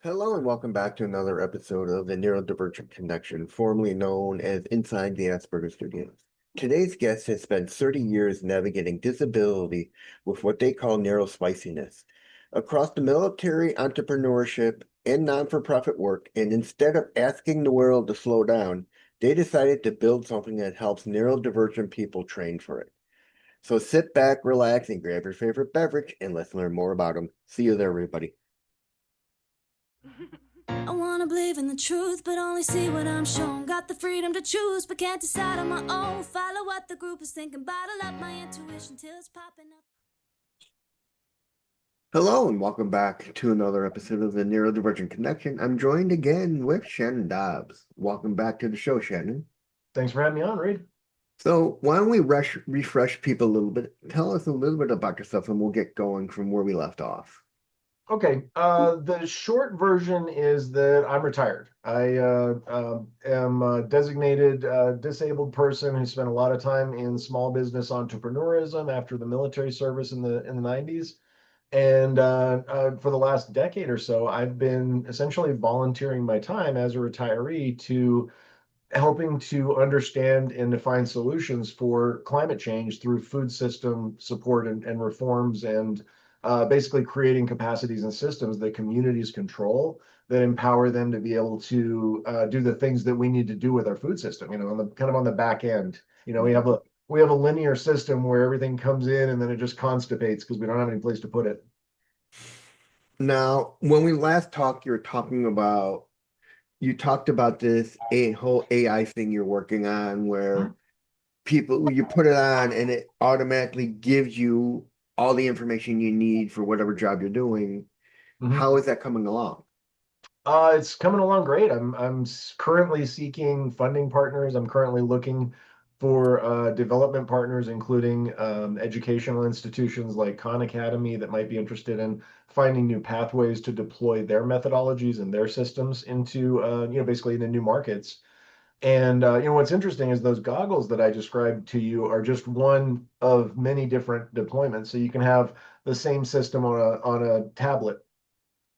Hello and welcome back to another episode of the Neurodivergent Connection, formerly known as Inside the Asperger Studios. Today's guest has spent 30 years navigating disability with what they call neurospiciness across the military, entrepreneurship, and non-for-profit work. And instead of asking the world to slow down, they decided to build something that helps neurodivergent people train for it. So sit back, relax, and grab your favorite beverage, and let's learn more about them. See you there, everybody. I wanna believe in the truth, but only see what I'm shown. Got the freedom to choose, but can't decide on my own. Follow what the group is thinking, bottle up my intuition till it's popping up. Hello and welcome back to another episode of the Neurodivergent Connection. I'm joined again with Shannon Dobbs. Welcome back to the show, Shannon. Thanks for having me on, Reed. So why don't we refresh people a little bit? Tell us a little bit about yourself and we'll get going from where we left off. Okay, the short version is that I'm retired. I am a designated disabled person who spent a lot of time in small business entrepreneurism after the military service in the 90s. And for the last decade or so, I've been essentially volunteering my time as a retiree to helping to understand and define solutions for climate change through food system support and reforms and basically creating capacities and systems that communities control that empower them to be able to do the things that we need to do with our food system, on the kind of on the back end. We have a linear system where everything comes in and then it just constipates because we don't have any place to put it. Now, when we last talked, you talked about this whole AI thing you're working on where people you put it on and it automatically gives you all the information you need for whatever job you're doing. Mhm. How is that coming along? It's coming along great. I'm currently seeking funding partners. I'm currently looking for development partners, including educational institutions like Khan Academy that might be interested in finding new pathways to deploy their methodologies and their systems into, basically into new markets. And what's interesting is those goggles that I described to you are just one of many different deployments. So you can have the same system on a tablet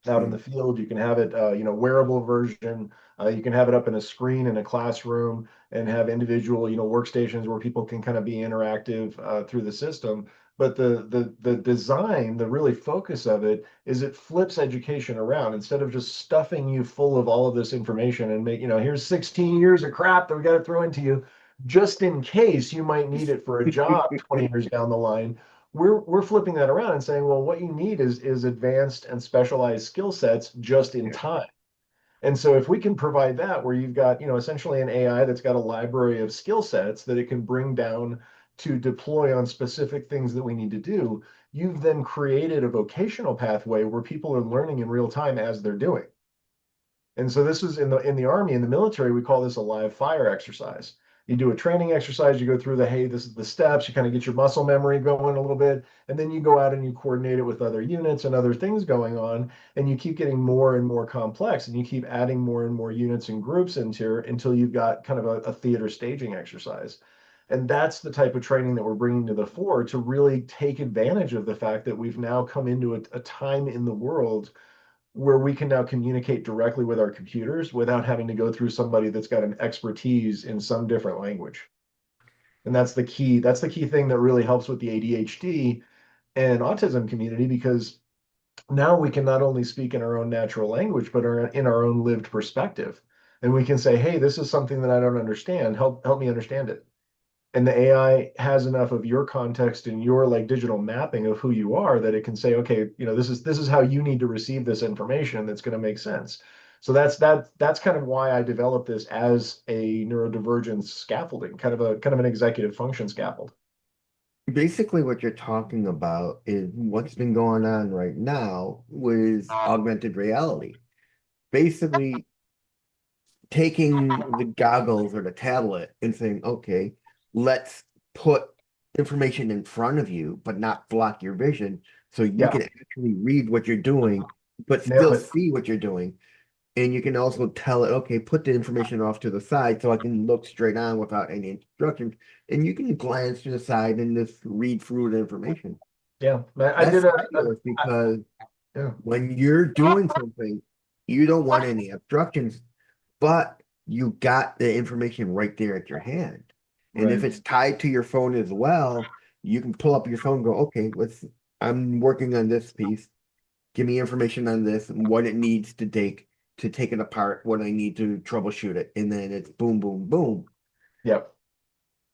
out in Hmm. the field. You can have it, wearable version. You can have it up in a screen in a classroom and have individual, workstations where people can kind of be interactive through the system. But the design, the really focus of it is it flips education around instead of just stuffing you full of all of this information and here's 16 years of crap that we got to throw into you just in case you might need it for a job 20 years down the line. We're flipping that around and saying, well, what you need is advanced and specialized skill sets just in Yeah. time. And so if we can provide that where you've got, essentially an AI that's got a library of skill sets that it can bring down to deploy on specific things that we need to do, you've then created a vocational pathway where people are learning in real time as they're doing. And so this is in the Army, in the military, we call this a live fire exercise. You do a training exercise, you go through hey, this is the steps, you kind of get your muscle memory going a little bit, and then you go out and you coordinate it with other units and other things going on, and you keep getting more and more complex, and you keep adding more and more units and groups into here until you've got kind of a theater staging exercise. And that's the type of training that we're bringing to the fore to really take advantage of the fact that we've now come into a time in the world where we can now communicate directly with our computers without having to go through somebody that's got an expertise in some different language. And that's the key. That's the key thing that really helps with the ADHD and autism community because now we can not only speak in our own natural language, but in our own lived perspective. And we can say, hey, this is something that I don't understand. Help me understand it. And the AI has enough of your context and your like digital mapping of who you are that it can say, okay, this is how you need to receive this information that's going to make sense. So that's kind of why I developed this as a neurodivergence scaffolding, kind of an executive function scaffold. Basically, what you're talking about is what's been going on right now with augmented reality. Basically, taking the goggles or the tablet and saying, okay, let's put information in front of you, but not block your vision so you Yeah, can actually read what you're doing, but nailed still it. see what you're doing. And you can also tell it, okay, put the information off to the side so I can look straight on without any instructions. And you can glance to the side and just read through the information. Yeah, I That's did a fabulous because yeah. when you're doing something, You don't want any obstructions, but you got the information right there at your hand. And if Right. it's tied to your phone as well, you can pull up your phone and go, okay, I'm working on this piece. Give me information on this and what it needs to take it apart, what I need to troubleshoot it. And then it's boom, boom, boom. Yep.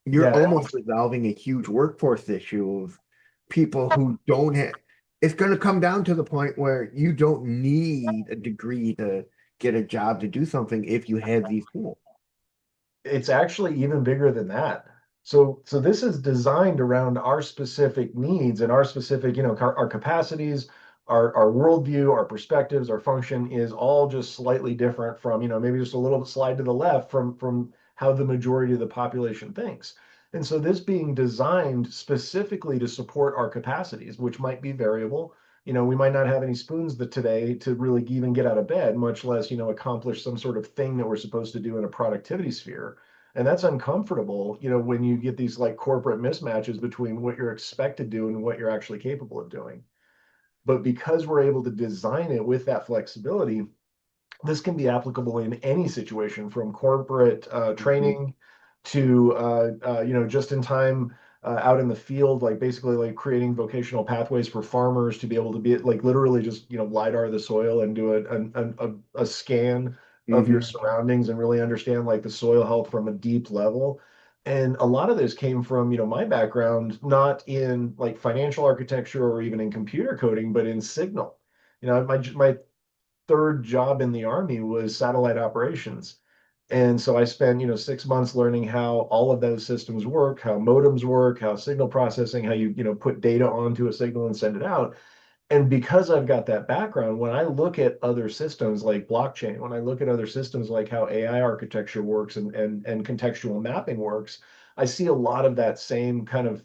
You're Yeah. almost resolving a huge workforce issue of people who don't have, it's going to come down to the point where you don't need a degree to get a job to do something if you have these tools. It's actually even bigger than that. So this is designed around our specific needs and our specific, our capacities, our worldview, our perspectives, our function is all just slightly different from, maybe just a little slide to the left from how the majority of the population thinks. And so this being designed specifically to support our capacities, which might be variable. We might not have any spoons today to really even get out of bed, much less, accomplish some sort of thing that we're supposed to do in a productivity sphere. And that's uncomfortable, when you get these like corporate mismatches between what you're expected to do and what you're actually capable of doing. But because we're able to design it with that flexibility, this can be applicable in any situation from corporate Mhm. training to just in time out in the field, like basically like creating vocational pathways for farmers to be able to be like literally just lidar the soil and do a scan of your Mhm. surroundings and really understand like the soil health from a deep level. And a lot of this came from my background, not in like financial architecture or even in computer coding, but in signal. My third job in the Army was satellite operations. And so I spent, 6 months learning how all of those systems work, how modems work, how signal processing, how you put data onto a signal and send it out. And because I've got that background, when I look at other systems like blockchain, when I look at other systems like how AI architecture works and contextual mapping works, I see a lot of that same kind of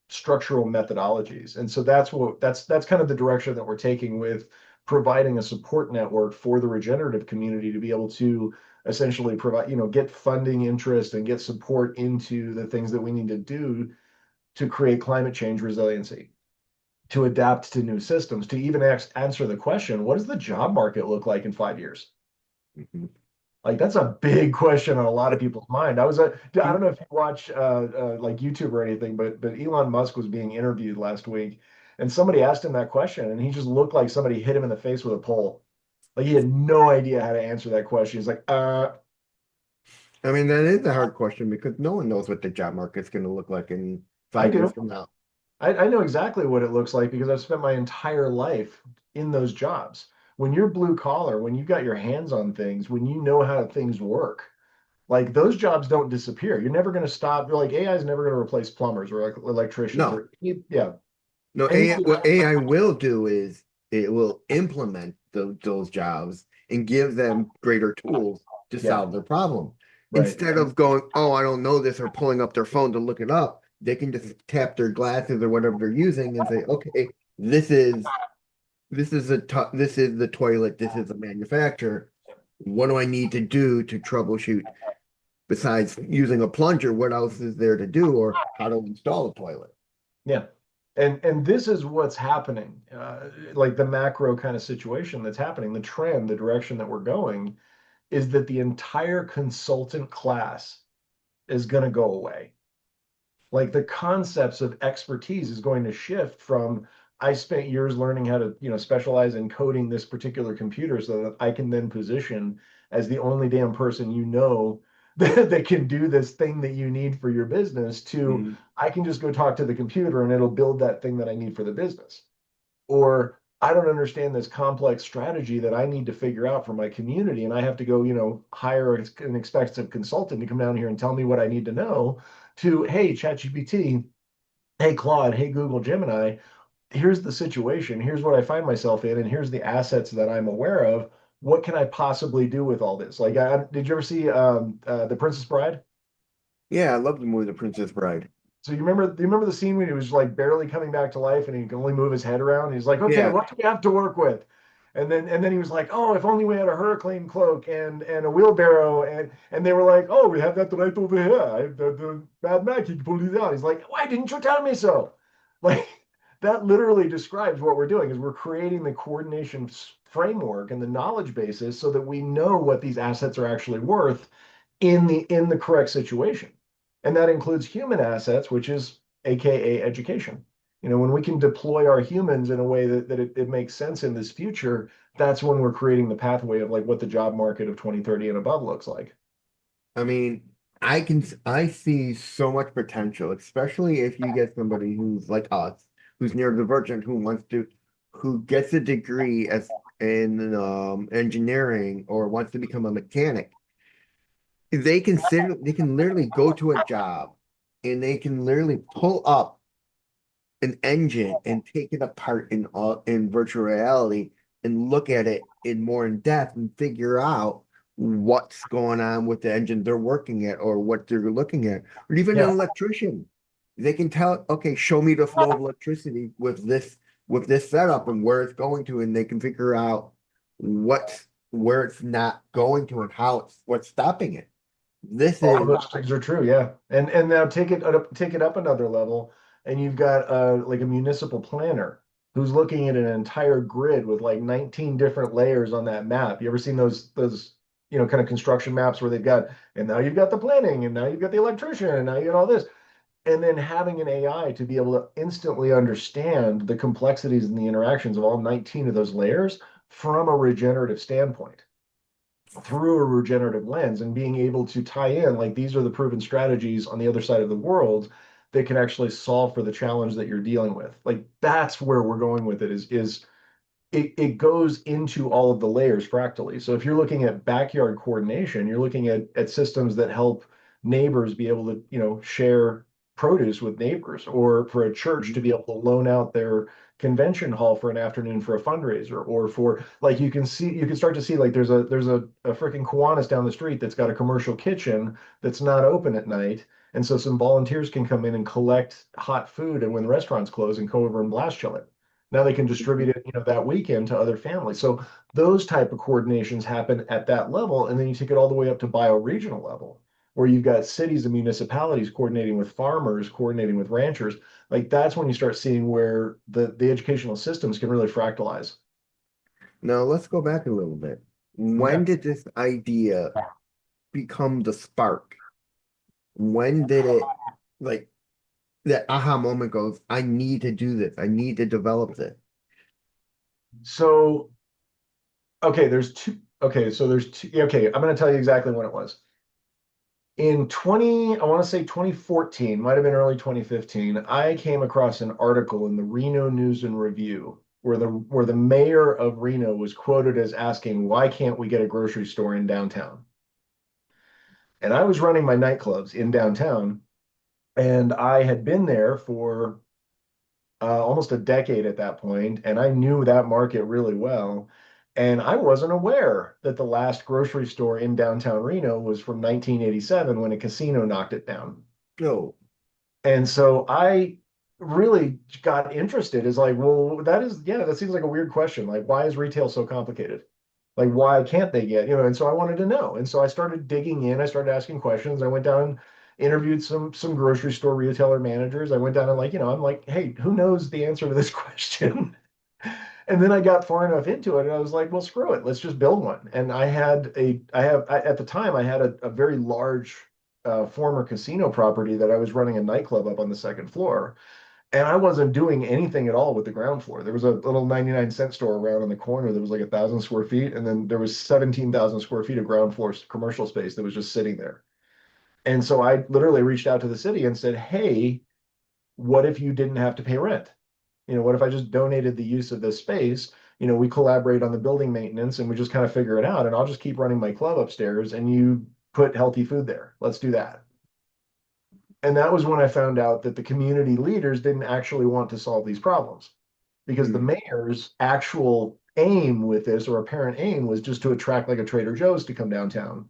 structural methodologies. And so that's kind of the direction that we're taking with providing a support network for the regenerative community to be able to essentially provide, get funding interest and get support into the things that we need to do to create climate change resiliency, to adapt to new systems, to even answer the question, what does the job market look like in 5 years? Mhm. Like that's a big question on a lot of people's mind. I don't know if you watch like YouTube or anything, but Elon Musk was being interviewed last week, and somebody asked him that question, and he just looked like somebody hit him in the face with a pole. Like he had no idea how to answer that question. He's like, I mean, that is a hard question because no one knows what the job market's going to look like in I 5 years do. from now. I know exactly what it looks like because I've spent my entire life in those jobs. When you're blue collar, when you've got your hands on things, when you know how things work, like those jobs don't disappear. You're never going to stop. Like AI is never going to replace plumbers or like electricians No, or yeah, no, any What AI will do is it will implement those jobs and give them greater tools to yeah, solve their problem. right. Instead of going, oh, I don't know this, or pulling up their phone to look it up, they can just tap their glasses or whatever they're using and say, okay, this is the toilet, this is the manufacturer. What do I need to do to troubleshoot besides using a plunger? What else is there to do, or how to install a toilet? Yeah. And this is what's happening, like the macro kind of situation that's happening, the trend, the direction that we're going is that the entire consultant class is going to go away. Like the concepts of expertise is going to shift from I spent years learning how to specialize in coding this particular computer so that I can then position as the only damn person that can do this thing that you need for your business to Mhm. I can just go talk to the computer and it'll build that thing that I need for the business. Or I don't understand this complex strategy that I need to figure out for my community. And I have to go, hire an expensive consultant to come down here and tell me what I need to know to, hey, ChatGPT, hey, Claude, hey, Google Gemini, here's the situation. Here's what I find myself in. And here's the assets that I'm aware of. What can I possibly do with all this? Like, did you ever see The Princess Bride? Yeah, I love the movie The Princess Bride. So do you remember the scene when he was like barely coming back to life and he can only move his head around? He's like, okay, Yeah, what do we have to work with? And then he was like, oh, if only we had a hurricane cloak and a wheelbarrow. And they were like, oh, we have that right over here. The Mad Max, he can pull these out. He's like, why didn't you tell me so? Like that literally describes what we're doing is we're creating the coordination framework and the knowledge basis so that we know what these assets are actually worth in the correct situation. And that includes human assets, which is AKA education. When we can deploy our humans in a way that it makes sense in this future, that's when we're creating the pathway of like what the job market of 2030 and above looks like. I mean, I see so much potential, especially if you get somebody who's like us, who's neurodivergent, who gets a degree as in engineering or wants to become a mechanic. They can literally go to a job and they can literally pull up an engine and take it apart in virtual reality and look at it in depth and figure out what's going on with the engine they're working at or what they're looking at. Or even an Yeah. electrician. They can tell, okay, show me the flow of electricity with this setup and where it's going to, and they can figure out where it's not going to and what's stopping it. This All is of those things are true, yeah. And now take it up another level, and you've got like a municipal planner who's looking at an entire grid with like 19 different layers on that map. You ever seen those kind of construction maps where they've got, and now you've got the planning, and now you've got the electrician, and now you got all this. And then having an AI to be able to instantly understand the complexities and the interactions of all 19 of those layers from a regenerative standpoint through a regenerative lens and being able to tie in like these are the proven strategies on the other side of the world that can actually solve for the challenge that you're dealing with. Like that's where we're going with it is it goes into all of the layers fractally. So if you're looking at backyard coordination, you're looking at systems that help neighbors be able to, share produce with neighbors, or for a church to be able to loan out their convention hall for an afternoon for a fundraiser, or for like you can start to see like there's a freaking Kiwanis down the street that's got a commercial kitchen that's not open at night. And so some volunteers can come in and collect hot food and when the restaurants close and go over and blast chill it. Now they can distribute it, that weekend to other families. So those type of coordinations happen at that level. And then you take it all the way up to bioregional level, where you've got cities and municipalities coordinating with farmers, coordinating with ranchers. Like that's when you start seeing where the educational systems can really fractalize. Now let's go back a little bit. Okay. When did this idea become the spark? When did it like that aha moment goes, I need to do this. I need to develop this. So, okay, there's two. Okay, so there's two. Okay, I'm going to tell you exactly when it was. In I want to say 2014, might have been early 2015, I came across an article in the Reno News and Review where the mayor of Reno was quoted as asking, why can't we get a grocery store in downtown? And I was running my nightclubs in downtown, and I had been there for almost a decade at that point, and I knew that market really well. And I wasn't aware that the last grocery store in downtown Reno was from 1987 when a casino knocked it down. No. And so I really got interested is like, well, that seems like a weird question. Like, why is retail so complicated? Like, why can't they get, and so I wanted to know. And so I started digging in, I started asking questions. I went down and interviewed some grocery store retailer managers. I went down and I'm like, hey, who knows the answer to this question? And then I got far enough into it and I was like, well, screw it. Let's just build one. And at the time, I had a very large former casino property that I was running a nightclub up on the second floor. And I wasn't doing anything at all with the ground floor. There was a little 99-cent store around on the corner that was like 1,000 square feet. And then there was 17,000 square feet of ground floor commercial space that was just sitting there. And so I literally reached out to the city and said, hey, what if you didn't have to pay rent? What if I just donated the use of this space? We collaborate on the building maintenance and we just kind of figure it out. And I'll just keep running my club upstairs and you put healthy food there. Let's do that. And that was when I found out that the community leaders didn't actually want to solve these problems because the mayor's actual aim with this or apparent aim was just to attract like a Trader Joe's to come downtown.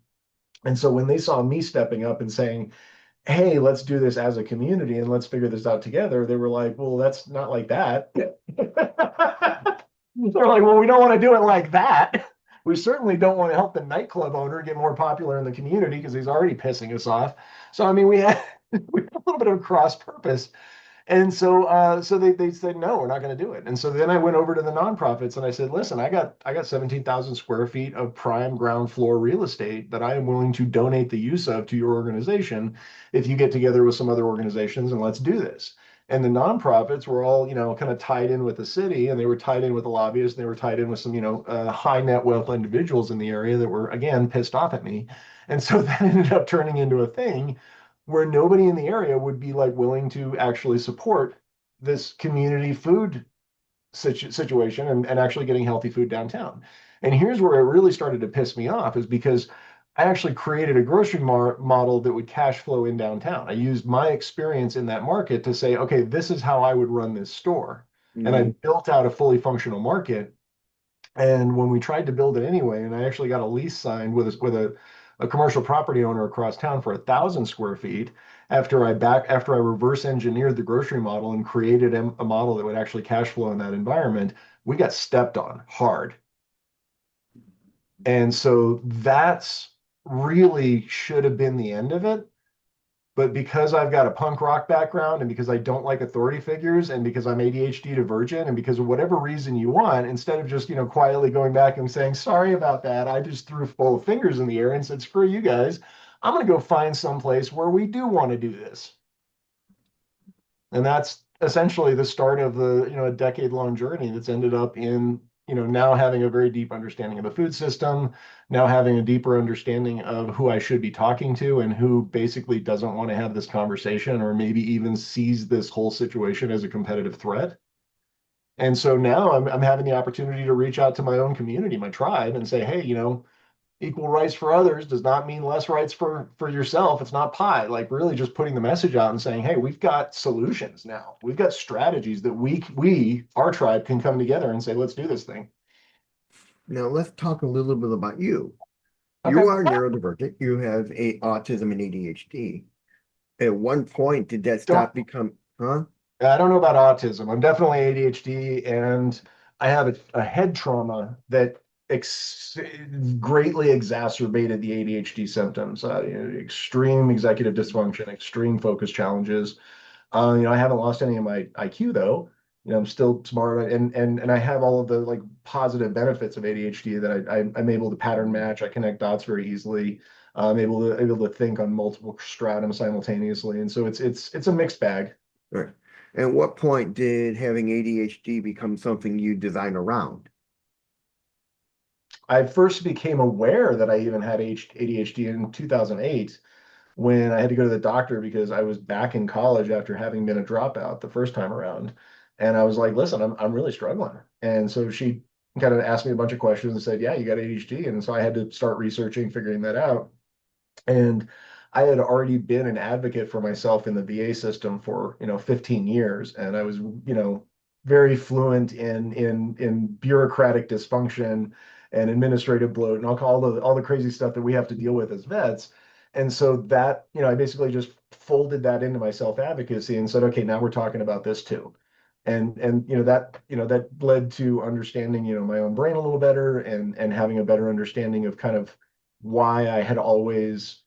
And so when they saw me stepping up and saying, hey, let's do this as a community and let's figure this out together, they were like, well, that's not like that. They're like, well, we don't want to do it like that. We certainly don't want to help the nightclub owner get more popular in the community because he's already pissing us off. So, I mean, we had a little bit of cross purpose. And so they said, no, we're not going to do it. And so then I went over to the nonprofits and I said, listen, I got 17,000 square feet of prime ground floor real estate that I am willing to donate the use of to your organization if you get together with some other organizations and let's do this. And the nonprofits were all, kind of tied in with the city, and they were tied in with the lobbyists, and they were tied in with some, high net wealth individuals in the area that were, again, pissed off at me. And so that ended up turning into a thing where nobody in the area would be like willing to actually support this community food situation and actually getting healthy food downtown. And here's where it really started to piss me off is because I actually created a grocery model that would cash flow in downtown. I used my experience in that market to say, okay, this is how I would run this store. And I Mhm. built out a fully functional market. And when we tried to build it anyway, and I actually got a lease signed with a commercial property owner across town for 1,000 square feet, after I reverse engineered the grocery model and created a model that would actually cash flow in that environment, we got stepped on hard. And so that's really should have been the end of it. But because I've got a punk rock background and because I don't like authority figures and because I'm ADHD divergent and because of whatever reason you want, instead of just, quietly going back and saying, sorry about that, I just threw both fingers in the air and said, screw you guys. I'm going to go find someplace where we do want to do this. And that's essentially the start of a decade-long journey that's ended up in, now having a very deep understanding of the food system, now having a deeper understanding of who I should be talking to and who basically doesn't want to have this conversation or maybe even sees this whole situation as a competitive threat. And so now I'm having the opportunity to reach out to my own community, my tribe, and say, hey, equal rights for others does not mean less rights for yourself. It's not pie. Like really just putting the message out and saying, hey, we've got solutions now. We've got strategies that our tribe can come together and say, let's do this thing. Now let's talk a little bit about you. Okay. You are neurodivergent. You have a autism and ADHD. At one point, did that Don't stop become, huh? I don't know about autism. I'm definitely ADHD, and I have a head trauma that ex greatly exacerbated the ADHD symptoms. Extreme executive dysfunction, extreme focus challenges. I haven't lost any of my IQ though. I'm still smart, and I have all of the like positive benefits of ADHD that I'm able to pattern match. I connect dots very easily. I'm able to think on multiple stratum simultaneously, and so it's a mixed bag. Right. At what point did having ADHD become something you design around? I first became aware that I even had ADHD in 2008 when I had to go to the doctor because I was back in college after having been a dropout the first time around. And I was like, listen, I'm really struggling. And so she kind of asked me a bunch of questions and said, yeah, you got ADHD. And so I had to start researching, figuring that out. And I had already been an advocate for myself in the VA system for, 15 years. And I was, very fluent in bureaucratic dysfunction and administrative bloat and all the crazy stuff that we have to deal with as vets. And so that, I basically just folded that into my self-advocacy and said, okay, now we're talking about this too. And that led to understanding, my own brain a little better and having a better understanding of kind of why I had always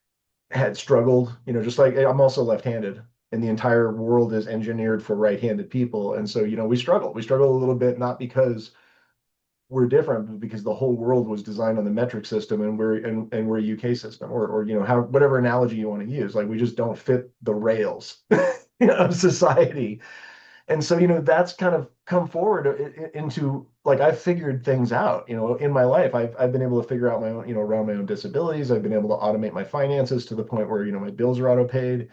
had struggled, just like I'm also left-handed and the entire world is engineered for right-handed people. And so, we struggle. We struggle a little bit, not because we're different, but because the whole world was designed on the metric system and we're a UK system or how whatever analogy you want to use. Like we just don't fit the rails of society. And so, that's kind of come forward into like I've figured things out, in my life. I've been able to figure out my own, around my own disabilities. I've been able to automate my finances to the point where, my bills are auto paid.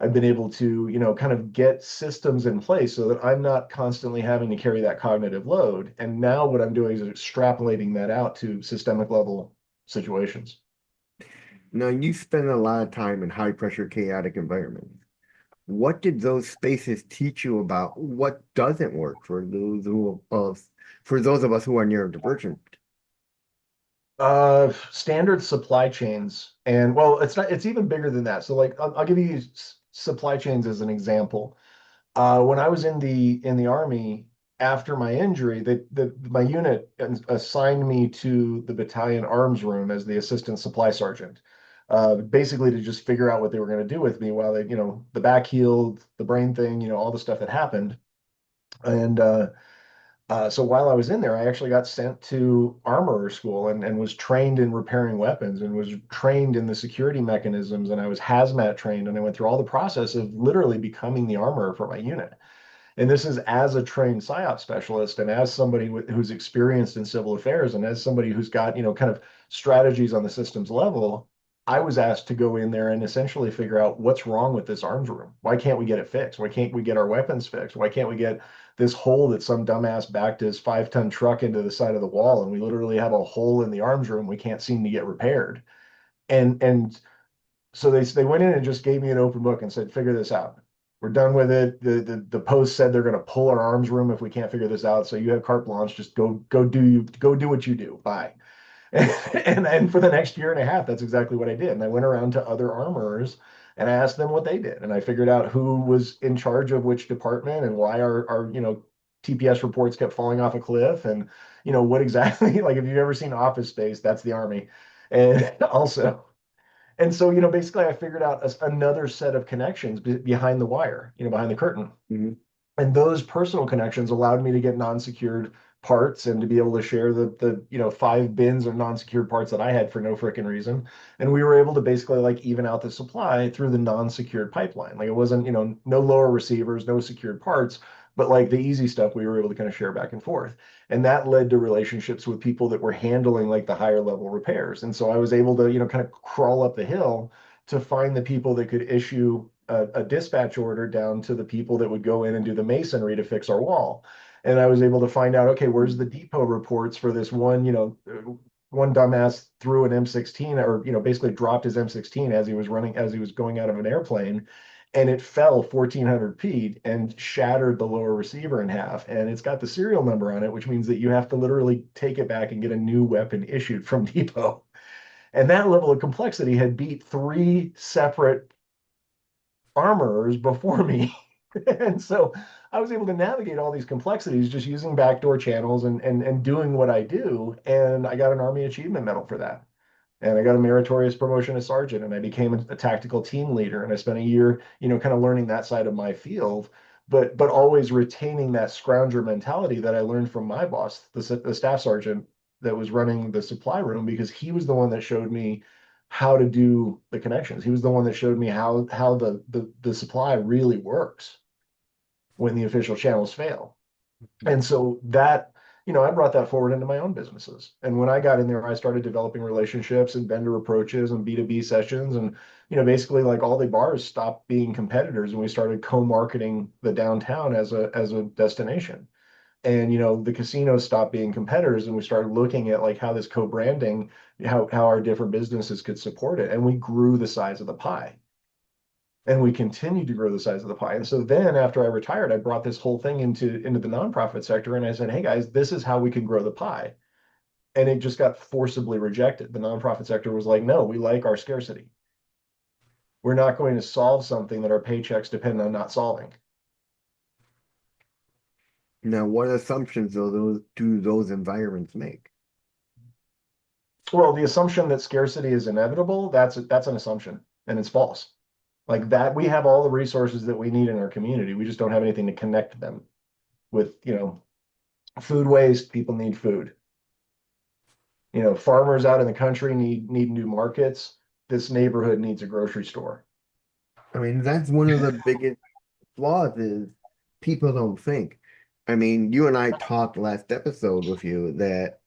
I've been able to, kind of get systems in place so that I'm not constantly having to carry that cognitive load. And now what I'm doing is extrapolating that out to systemic level situations. Now, you spend a lot of time in high pressure, chaotic environments. What did those spaces teach you about what doesn't work for those of us who are neurodivergent? Standard supply chains, and well, it's even bigger than that. So, like, I'll give you supply chains as an example. When I was in the army after my injury, my unit assigned me to the battalion arms room as the assistant supply sergeant. basically to just figure out what they were going to do with me while they, the back healed, the brain thing, all the stuff that happened. And so while I was in there, I actually got sent to armorer school and was trained in repairing weapons and was trained in the security mechanisms. And I was hazmat trained and I went through all the process of literally becoming the armorer for my unit. And this is as a trained PSYOP specialist and as somebody who's experienced in civil affairs and as somebody who's got, kind of strategies on the systems level. I was asked to go in there and essentially figure out what's wrong with this arms room. Why can't we get it fixed? Why can't we get our weapons fixed? Why can't we get this hole that some dumbass backed his 5-ton truck into the side of the wall and we literally have a hole in the arms room we can't seem to get repaired? And so they went in and just gave me an open book and said, figure this out. We're done with it. The post said they're going to pull our arms room if we can't figure this out. So you have carte blanche. Just go do what you do. Bye. And for the next year and a half, that's exactly what I did. And I went around to other armorers and I asked them what they did. And I figured out who was in charge of which department and why our TPS reports kept falling off a cliff. And, what exactly, like if you've ever seen Office Space, that's the Army. And also, and so, basically I figured out another set of connections behind the wire, behind the curtain. Mm-hmm. And those personal connections allowed me to get non-secured parts and to be able to share the 5 bins of non-secured parts that I had for no freaking reason. And we were able to basically like even out the supply through the non-secured pipeline. Like it wasn't, no lower receivers, no secured parts, but like the easy stuff we were able to kind of share back and forth. And that led to relationships with people that were handling like the higher level repairs. And so I was able to, kind of crawl up the hill to find the people that could issue a dispatch order down to the people that would go in and do the masonry to fix our wall. And I was able to find out, okay, where's the depot reports for this one, one dumbass threw an M16 or, basically dropped his M16 as he was going out of an airplane, and it fell 1400 feet and shattered the lower receiver in half. And it's got the serial number on it, which means that you have to literally take it back and get a new weapon issued from depot. And that level of complexity had beat 3 separate armorers before me. And so I was able to navigate all these complexities just using backdoor channels and doing what I do. And I got an Army Achievement Medal for that. And I got a meritorious promotion as sergeant, and I became a tactical team leader. And I spent a year, kind of learning that side of my field, but always retaining that scrounger mentality that I learned from my boss, the staff sergeant that was running the supply room, because he was the one that showed me how to do the connections. He was the one that showed me how the supply really works when the official channels fail. And so that, I brought that forward into my own businesses. And when I got in there, I started developing relationships and vendor approaches and B2B sessions. And, basically like all the bars stopped being competitors and we started co-marketing the downtown as a destination. And, the casinos stopped being competitors and we started looking at like how this co-branding, how our different businesses could support it. And we grew the size of the pie. And we continued to grow the size of the pie. And so then after I retired, I brought this whole thing into the nonprofit sector. And I said, hey guys, this is how we can grow the pie. And it just got forcibly rejected. The nonprofit sector was like, no, we like our scarcity. We're not going to solve something that our paychecks depend on not solving. Now, what assumptions do those environments make? Well, the assumption that scarcity is inevitable, that's an assumption, and it's false. Like that, we have all the resources that we need in our community. We just don't have anything to connect them with, food waste. People need food. Farmers out in the country need new markets. This neighborhood needs a grocery store. I mean, that's one of the biggest flaws is people don't think. I mean, you and I talked last episode with you that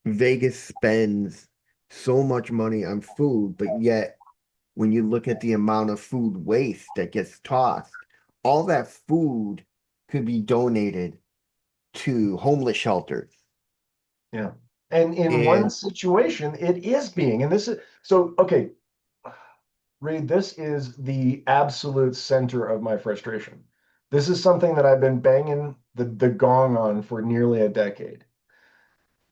Vegas spends so much money on food, but yet when you look at the amount of food waste that gets tossed, all that food could be donated to homeless shelters. Yeah. And in one situation, it is being, and this is, so, okay, Reed, this is the absolute center of my frustration. This is something that I've been banging the gong on for nearly a decade.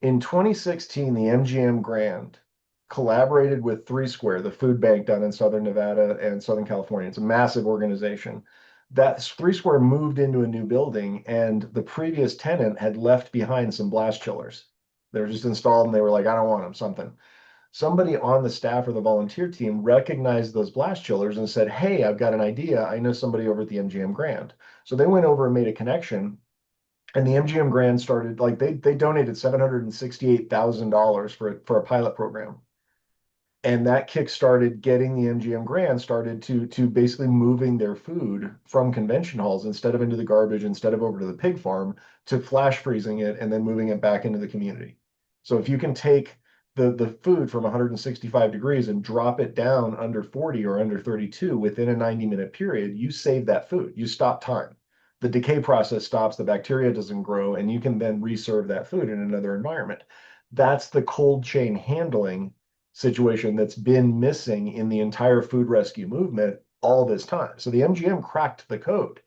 In 2016, the MGM Grand collaborated with Three Square, the food bank down in Southern Nevada and Southern California. It's a massive organization. That Three Square moved into a new building, and the previous tenant had left behind some blast chillers. They were just installed, and they were like, I don't want them, something. somebody on the staff or the volunteer team recognized those blast chillers and said, hey, I've got an idea. I know somebody over at the MGM Grand. So they went over and made a connection. And the MGM Grand started, like, they donated $768,000 for a pilot program. And that kick-started getting the MGM Grand started to basically moving their food from convention halls instead of into the garbage, instead of over to the pig farm, to flash freezing it and then moving it back into the community. So if you can take the food from 165 degrees and drop it down under 40 or under 32 within a 90-minute period, you save that food. You stop time. The decay process stops, the bacteria doesn't grow, and you can then reserve that food in another environment. That's the cold chain handling situation that's been missing in the entire food rescue movement all this time. So the MGM cracked the code.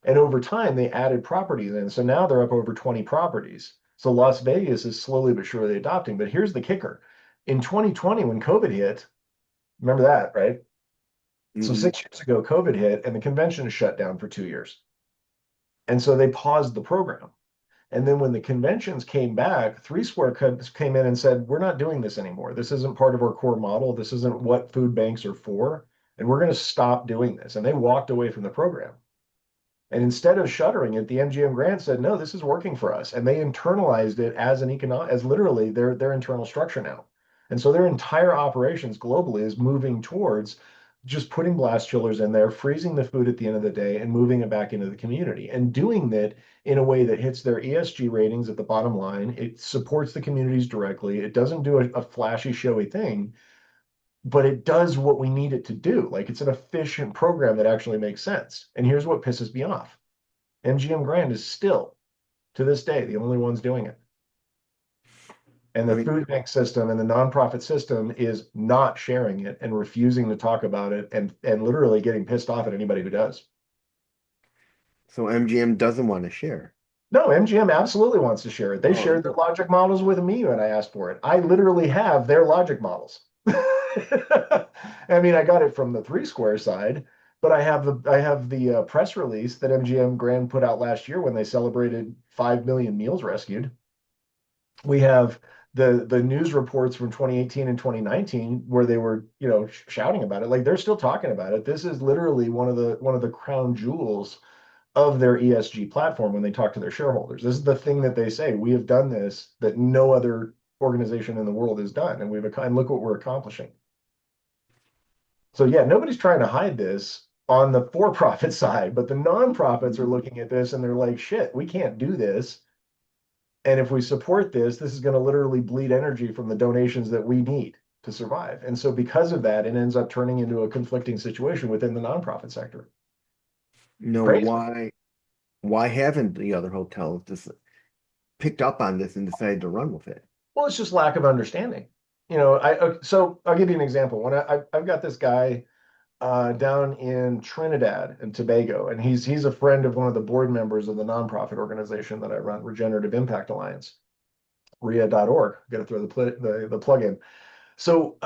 And over time, they added properties in. So now they're up over 20 properties. So Las Vegas is slowly but surely adopting. But here's the kicker. In 2020, when COVID hit, remember that, right? So 6 years ago, COVID hit, and the convention is shut down for 2 years. And so they paused the program. And then when the conventions came back, Three Square came in and said, we're not doing this anymore. This isn't part of our core model. This isn't what food banks are for. And we're going to stop doing this. And they walked away from the program. And instead of shuttering it, the MGM Grand said, no, this is working for us. And they internalized it as as literally their internal structure now. And so their entire operations globally is moving towards just putting blast chillers in there, freezing the food at the end of the day, and moving it back into the community, and doing that in a way that hits their ESG ratings at the bottom line. It supports the communities directly. It doesn't do a flashy, showy thing, but it does what we need it to do. Like, it's an efficient program that actually makes sense. And here's what pisses me off. MGM Grand is still, to this day, the only ones doing it. And the food bank system and the nonprofit system is not sharing it and refusing to talk about it, and literally getting pissed off at anybody who does. So MGM doesn't want to share. No, MGM absolutely wants to share it. They shared their logic models with me when I asked for it. I literally have their logic models. I mean, I got it from the Three Square side, but I have the press release that MGM Grand put out last year when they celebrated 5 million meals rescued. We have the news reports from 2018 and 2019 where they were, shouting about it. Like, they're still talking about it. This is literally one of the crown jewels of their ESG platform when they talk to their shareholders. This is the thing that they say, we have done this that no other organization in the world has done, and and look what we're accomplishing. So yeah, nobody's trying to hide this on the for-profit side, but the nonprofits are looking at this and they're like, shit, we can't do this. And if we support this, this is going to literally bleed energy from the donations that we need to survive. And so because of that, it ends up turning into a conflicting situation within the nonprofit sector. Crazy. Why haven't the other hotels just picked up on this and decided to run with it? Well, it's just lack of understanding. So I'll give you an example. When I've got this guy down in Trinidad and Tobago, and he's a friend of one of the board members of the nonprofit organization that I run, Regenerative Impact Alliance, RIA.org. Got to throw the plug in. So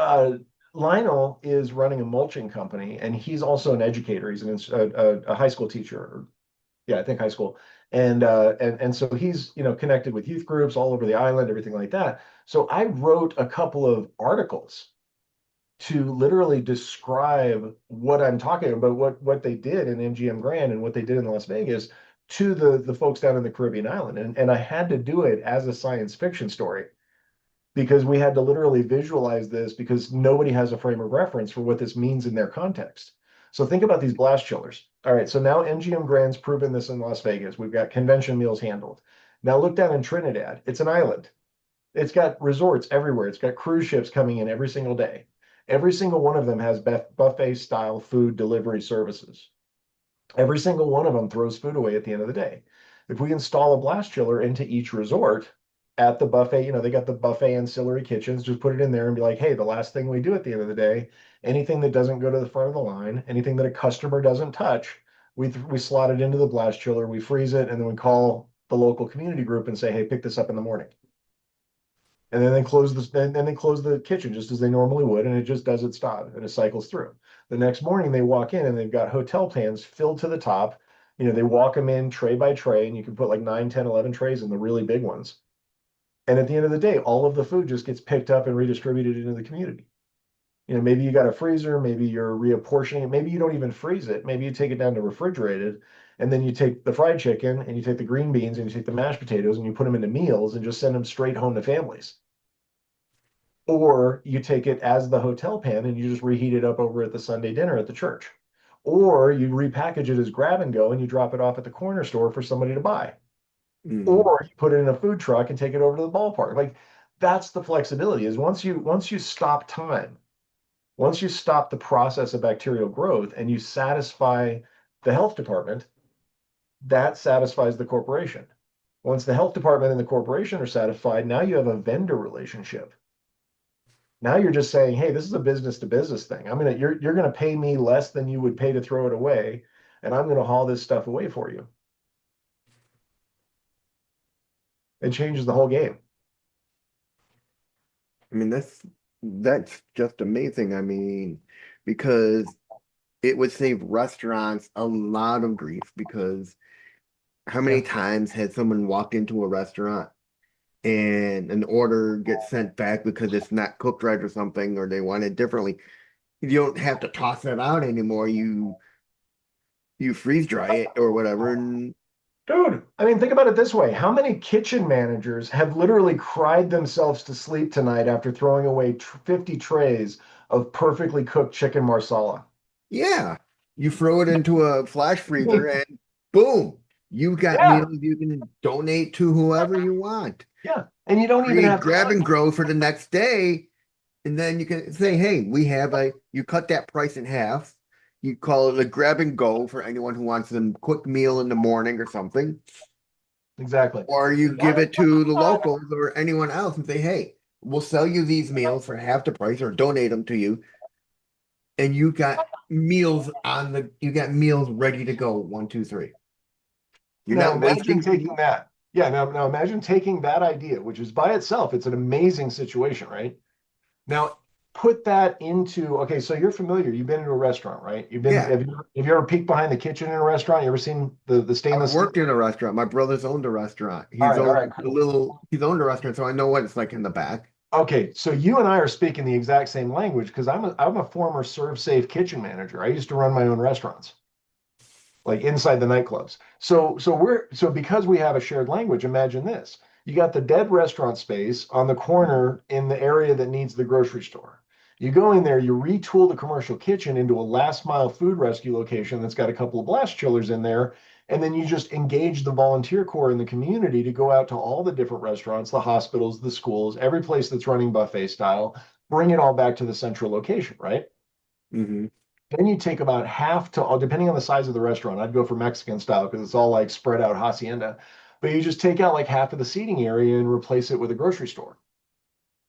Lionel is running a mulching company, and he's also an educator. He's a high school teacher. Yeah, I think high school. And so he's connected with youth groups all over the island, everything like that. So I wrote a couple of articles to literally describe what I'm talking about, what they did in MGM Grand and what they did in Las Vegas to the folks down in the Caribbean island. And I had to do it as a science fiction story because we had to literally visualize this because nobody has a frame of reference for what this means in their context. So think about these blast chillers. All right, so now MGM Grand's proven this in Las Vegas. We've got convention meals handled. Now look down in Trinidad. It's an island. It's got resorts everywhere. It's got cruise ships coming in every single day. Every single one of them has buffet-style food delivery services. Every single one of them throws food away at the end of the day. If we install a blast chiller into each resort at the buffet, they got the buffet ancillary kitchens, just put it in there and be like, hey, the last thing we do at the end of the day, anything that doesn't go to the front of the line, anything that a customer doesn't touch, we slot it into the blast chiller, we freeze it, and then we call the local community group and say, hey, pick this up in the morning. And then they close the kitchen just as they normally would, and it just does its job and it cycles through. The next morning they walk in and they've got hotel pans filled to the top. They walk them in tray by tray, and you can put like 9, 10, 11 trays in, the really big ones. And at the end of the day, all of the food just gets picked up and redistributed into the community. Maybe you got a freezer, maybe you're reapportioning it, maybe you don't even freeze it. Maybe you take it down to refrigerated, and then you take the fried chicken and you take the green beans and you take the mashed potatoes and you put them into meals and just send them straight home to families. Or you take it as the hotel pan and you just reheat it up over at the Sunday dinner at the church. Or you repackage it as grab and go and you drop it off at the corner store for somebody to buy. Mhm. Or you put it in a food truck and take it over to the ballpark. Like that's the flexibility is once you stop time, once you stop the process of bacterial growth and you satisfy the health department, that satisfies the corporation. Once the health department and the corporation are satisfied, now you have a vendor relationship. Now you're just saying, hey, this is a business to business thing. You're gonna pay me less than you would pay to throw it away, and I'm gonna haul this stuff away for you. It changes the whole game. I mean, that's just amazing. I mean, because it would save restaurants a lot of grief because how Yeah. many times has someone walked into a restaurant and an order gets sent back because it's not cooked right or something, or they want it differently? You don't have to toss that out anymore. You freeze dry it or whatever, and Dude, I mean, think about it this way. How many kitchen managers have literally cried themselves to sleep tonight after throwing away 50 trays of perfectly cooked chicken marsala? yeah, you throw it into a flash freezer and boom, you got Yeah, meals you can donate to whoever you want. yeah. And you don't even Create have to grab like, and grow for the next day. And then you can say, hey, you cut that price in half. You call it a grab and go for anyone who wants a quick meal in the morning or something. exactly. Or you give it to the locals or anyone else and say, hey, we'll sell you these meals for half the price or donate them to you. And you got meals ready to go. One, two, three. You're Now not imagine wasting taking food. that. Yeah, now imagine taking that idea, which is by itself, it's an amazing situation, right? Now put that into, okay, so you're familiar, you've been into a restaurant, right? Yeah. Have you ever peeked behind the kitchen in a restaurant? You ever seen the I've stainless steel? worked in a restaurant. My brother's owned a restaurant. All right, cool. He's owned a restaurant, so I know what it's like in the back. Okay, so you and I are speaking the exact same language because I'm a former serve safe kitchen manager. I used to run my own restaurants, like inside the nightclubs. So because we have a shared language, imagine this. You got the dead restaurant space on the corner in the area that needs the grocery store. You go in there, you retool the commercial kitchen into a last mile food rescue location that's got a couple of blast chillers in there. And then you just engage the volunteer corps in the community to go out to all the different restaurants, the hospitals, the schools, every place that's running buffet style, bring it all back to the central location, right? Hmm. Then you take about half to, depending on the size of the restaurant, I'd go for Mexican style because it's all like spread out hacienda. But you just take out like half of the seating area and replace it with a grocery store.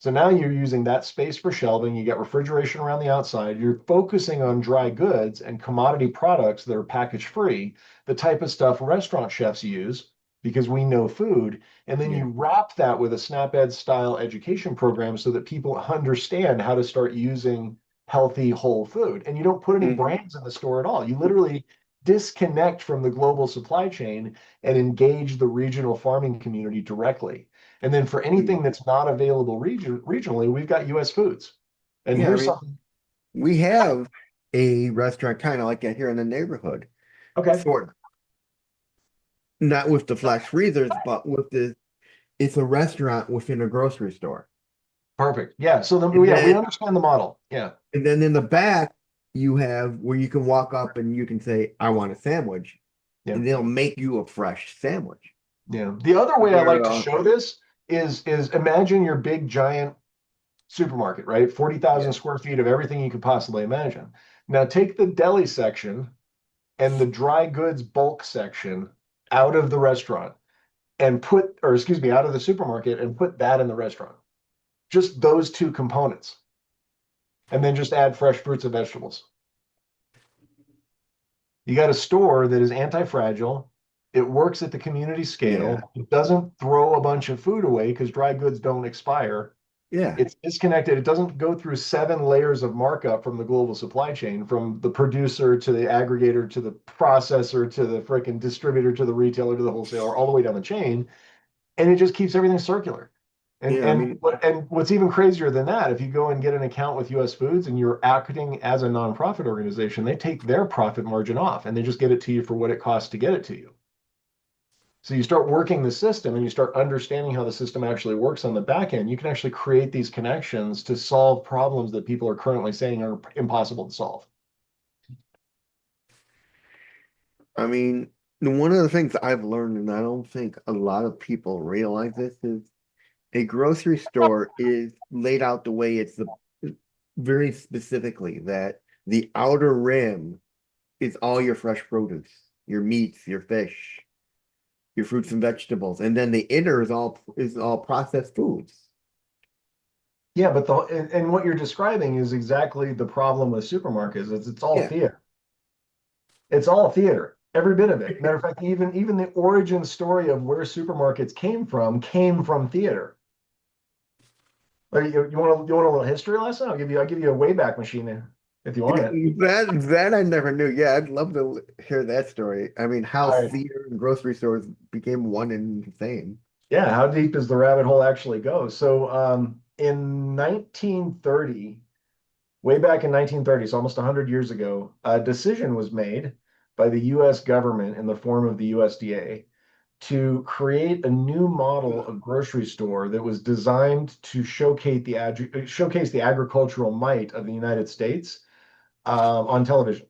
So now you're using that space for shelving. You get refrigeration around the outside. You're focusing on dry goods and commodity products that are package free, the type of stuff restaurant chefs use because we know food. And then Yeah. you wrap that with a SNAP Ed style education program so that people understand how to start using healthy whole food. And you don't put any Hmm. brands in the store at all. You literally disconnect from the global supply chain and engage the regional farming community directly. And then for anything that's not available regionally, we've got US Foods. And Yeah, I here's mean, something. we have a restaurant kind of like that here in the neighborhood. Okay, Sort of. Not with the flash freezers, but it's a restaurant within a grocery store. perfect. Yeah. So then, And yeah, we then understand the model. Yeah. and then in the back, you have where you can walk up and you can say, I want a sandwich. Yeah. And they'll make you a fresh sandwich. Yeah. The other way I They're like to show this is imagine your big giant supermarket, right? 40,000 yeah, square feet of everything you could possibly imagine. Now take the deli section and the dry goods bulk section out of the restaurant and or excuse me, out of the supermarket and put that in the restaurant. Just those two components. And then just add fresh fruits and vegetables. You got a store that is anti-fragile. It works at the community yeah, scale. It doesn't throw a bunch of food away because dry goods don't expire. yeah. It's disconnected. It doesn't go through 7 layers of markup from the global supply chain, from the producer to the aggregator to the processor to the freaking distributor to the retailer to the wholesaler, all the way down the chain. And it just keeps everything circular. And Yeah, I mean, what's even crazier than that, if you go and get an account with US Foods and you're acting as a nonprofit organization, they take their profit margin off and they just get it to you for what it costs to get it to you. So you start working the system and you start understanding how the system actually works on the back end. You can actually create these connections to solve problems that people are currently saying are impossible to solve. I mean, one of the things I've learned, and I don't think a lot of people realize this, is a grocery store is laid out the way it's very specifically that the outer rim is all your fresh produce, your meats, your fish, your fruits and vegetables, and then the inner is all processed foods. Yeah, but and what you're describing is exactly the problem with supermarkets. It's all Yeah. theater. It's all theater, every bit of it. Matter of fact, even the origin story of where supermarkets came from theater. You want a little history lesson? I'll give you a wayback machine if you want it. That I never knew. Yeah, I'd love to hear that story. I mean, how All right. theater and grocery stores became one and the same. Yeah, how deep does the rabbit hole actually go? So in 1930, way back in 1930, so almost 100 years ago, a decision was made by the US government in the form of the USDA to create a new model of grocery store that was designed to showcase the agricultural might of the United States on television.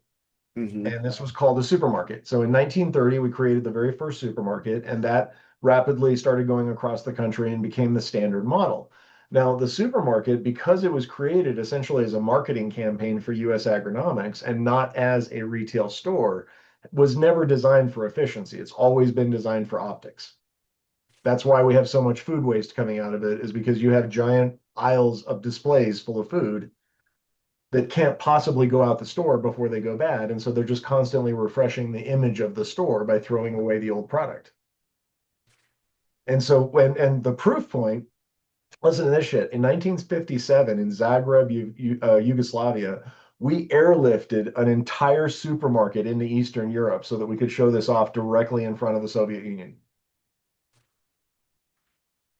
Hmm. And this was called a supermarket. So in 1930, we created the very first supermarket, and that rapidly started going across the country and became the standard model. Now, the supermarket, because it was created essentially as a marketing campaign for US agronomics and not as a retail store, was never designed for efficiency. It's always been designed for optics. That's why we have so much food waste coming out of it, is because you have giant aisles of displays full of food that can't possibly go out the store before they go bad. And so they're just constantly refreshing the image of the store by throwing away the old product. And so and the proof point, listen to this shit. In 1957 in Zagreb, Yugoslavia, we airlifted an entire supermarket into Eastern Europe so that we could show this off directly in front of the Soviet Union.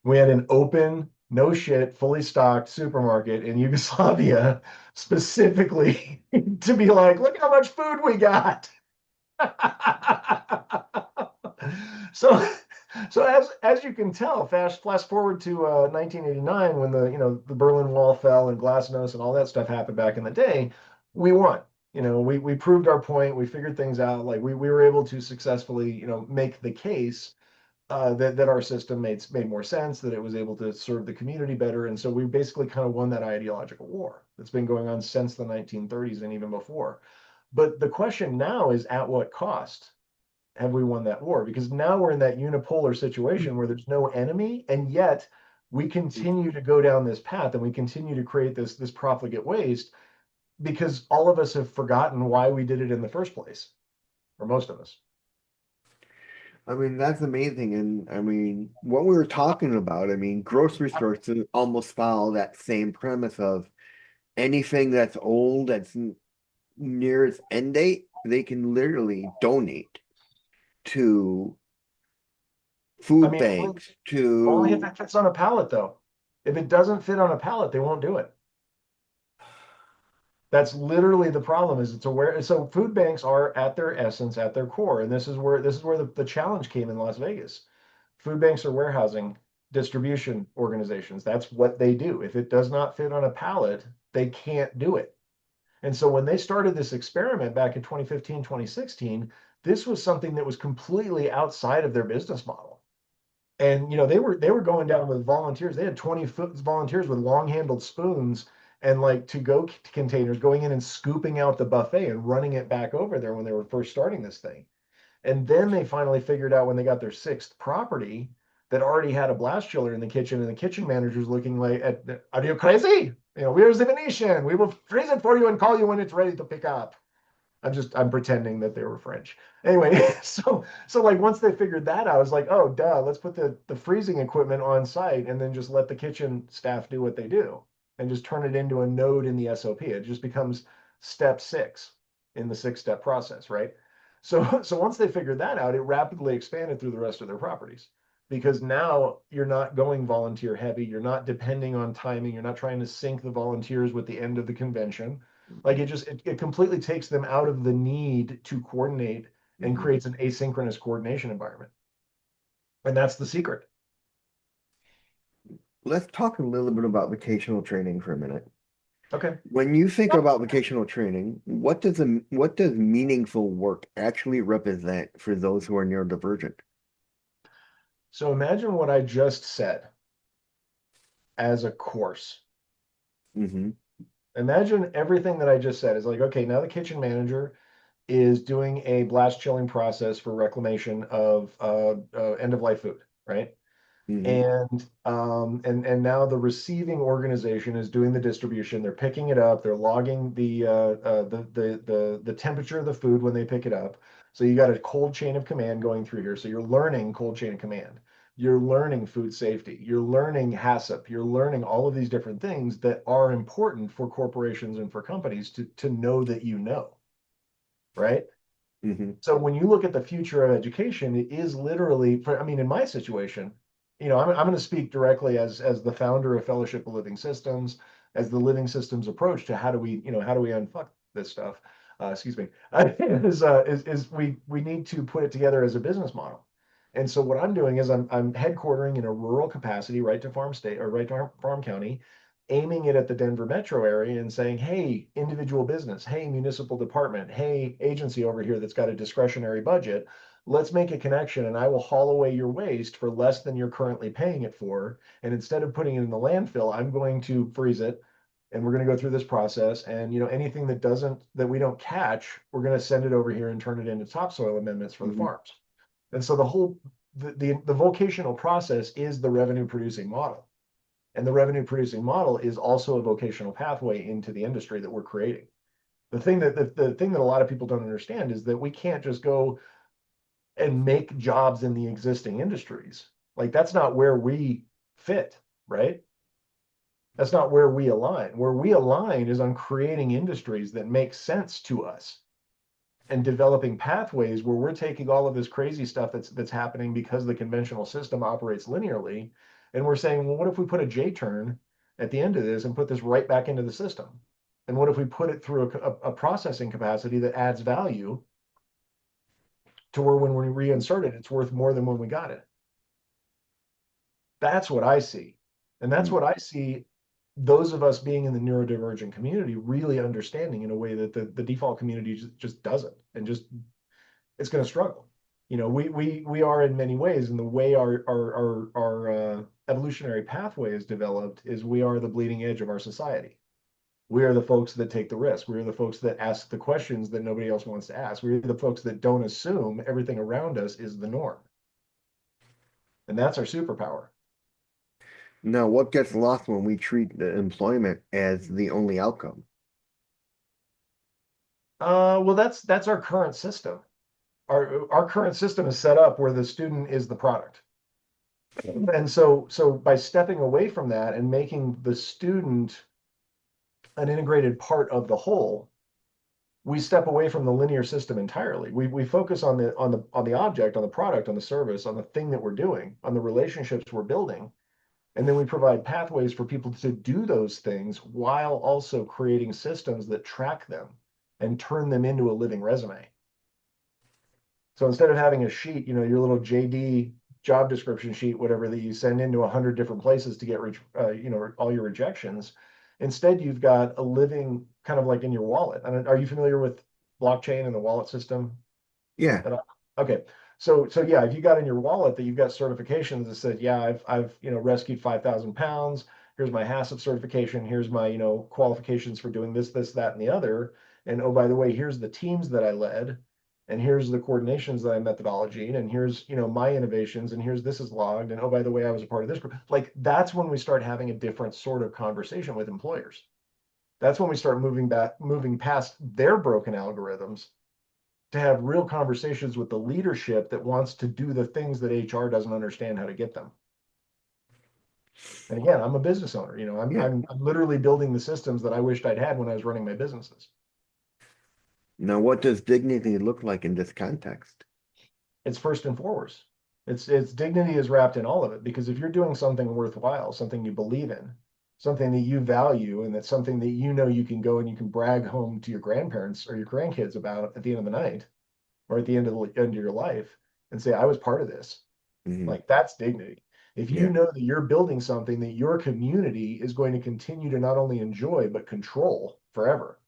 We had an open, no shit, fully stocked supermarket in Yugoslavia specifically to be like, look how much food we got. so as you can tell, fast forward to 1989 when the Berlin Wall fell and Glasnost and all that stuff happened back in the day, we won. We proved our point. We figured things out. Like we were able to successfully make the case that our system made more sense, that it was able to serve the community better. And so we basically kind of won that ideological war that's been going on since the 1930s and even before. But the question now is, at what cost have we won that war? Because now we're in that unipolar situation where there's no enemy, and yet we continue to go down this path and we continue to create this profligate waste because all of us have forgotten why we did it in the first place, or most of us. I mean, that's amazing. And I mean, what we were talking about, I mean, grocery stores almost follow that same premise of anything that's old, that's near its end date, they can literally donate to I food mean, banks, only if to, it fits on a pallet, though. If it doesn't fit on a pallet, they won't do it. That's literally the problem. Is it's aware. So food banks are at their essence, at their core, and this is where the challenge came in Las Vegas. Food banks are warehousing distribution organizations. That's what they do. If it does not fit on a pallet, they can't do it. And so when they started this experiment back in 2015, 2016, this was something that was completely outside of their business model. And they were going down with volunteers. They had 20 volunteers with long-handled spoons and like to-go containers going in and scooping out the buffet and running it back over there when they were first starting this thing. And then they finally figured out when they got their sixth property that already had a blast chiller in the kitchen, and the kitchen manager's looking like, "Are you crazy? Where's the Venetian? We will freeze it for you and call you when it's ready to pick up." I'm pretending that they were French. Anyway, so like once they figured that out, I was like, oh duh, let's put the freezing equipment on site and then just let the kitchen staff do what they do and just turn it into a node in the SOP. It just becomes step 6 in the 6-step process, right? So once they figured that out, it rapidly expanded through the rest of their properties. because now you're not going volunteer heavy. You're not depending on timing. You're not trying to sync the volunteers with the end of the convention. Like it completely takes them out of the need to coordinate and Mhm. creates an asynchronous coordination environment. And that's the secret. Let's talk a little bit about vocational training for a minute. Okay. When you think about vocational training, what does meaningful work actually represent for those who are neurodivergent? So imagine what I just said as a course. Hmm. Imagine everything that I just said is like, okay, now the kitchen manager is doing a blast chilling process for reclamation of end of life food, right? Hmm. And now the receiving organization is doing the distribution. They're picking it up. They're logging the temperature of the food when they pick it up. So you got a cold chain of command going through here. So you're learning cold chain of command. You're learning food safety. You're learning HACCP. You're learning all of these different things that are important for corporations and for companies to know that you know, right? Hmm. So when you look at the future of education, it is literally, I mean, in my situation, I'm going to speak directly as the founder of Fellowship of Living Systems, as the Living Systems approach to how do we unfuck this stuff? Excuse me, is we need to put it together as a business model. And so what I'm doing is I'm headquartering in a rural capacity, right to farm state or right to farm county, aiming it at the Denver metro area and saying, hey, individual business, hey, municipal department, hey, agency over here that's got a discretionary budget, let's make a connection and I will haul away your waste for less than you're currently paying it for. And instead of putting it in the landfill, I'm going to freeze it and we're going to go through this process. And anything that we don't catch, we're going to send it over here and turn it into topsoil amendments for the Hmm. farms. And so the vocational process is the revenue producing model. And the revenue producing model is also a vocational pathway into the industry that we're creating. The thing that a lot of people don't understand is that we can't just go and make jobs in the existing industries. Like that's not where we fit, right? That's not where we align. Where we align is on creating industries that make sense to us and developing pathways where we're taking all of this crazy stuff that's happening because the conventional system operates linearly, and we're saying, well, what if we put a J-turn at the end of this and put this right back into the system? And what if we put it through a processing capacity that adds value to where when we reinsert it, it's worth more than when we got it? That's what I see. And that's what I see those of us being in the neurodivergent community really understanding in a way that the default community just doesn't, and just it's going to struggle. We are in many ways, and the way our evolutionary pathway is developed is we are the bleeding edge of our society. We are the folks that take the risk. We are the folks that ask the questions that nobody else wants to ask. We're the folks that don't assume everything around us is the norm. And that's our superpower. Now, what gets lost when we treat the employment as the only outcome? Well, that's our current system. Our current system is set up where the student is the product. And so by stepping away from that and making the student an integrated part of the whole, we step away from the linear system entirely. We focus on the object, on the product, on the service, on the thing that we're doing, on the relationships we're building, and then we provide pathways for people to do those things while also creating systems that track them and turn them into a living resume. So instead of having a sheet, your little JD job description sheet, whatever that you send into 100 different places to get, all your rejections, instead you've got a living kind of like in your wallet. And are you familiar with blockchain and the wallet system? Yeah. Okay. So yeah, if you got in your wallet that you've got certifications that said, yeah, I've rescued 5,000 pounds. Here's my HACCP certification. Here's my qualifications for doing this, that, and the other. And oh, by the way, here's the teams that I led, and here's the coordinations that I methodology, and here's my innovations, and here's this is logged. And oh, by the way, I was a part of this group. Like that's when we start having a different sort of conversation with employers. That's when we start moving past their broken algorithms to have real conversations with the leadership that wants to do the things that HR doesn't understand how to get them. And again, I'm a business owner. Yeah. I'm literally building the systems that I wished I'd had when I was running my businesses. Now, what does dignity look like in this context? It's first and foremost. It's dignity is wrapped in all of it, because if you're doing something worthwhile, something you believe in, something that you value, and that's something that you know you can go and you can brag home to your grandparents or your grandkids about at the end of the night or at the end of your life and say, I was part of this. Hmm. Like, that's dignity. If you Yeah. know that you're building something that your community is going to continue to not only enjoy but control forever,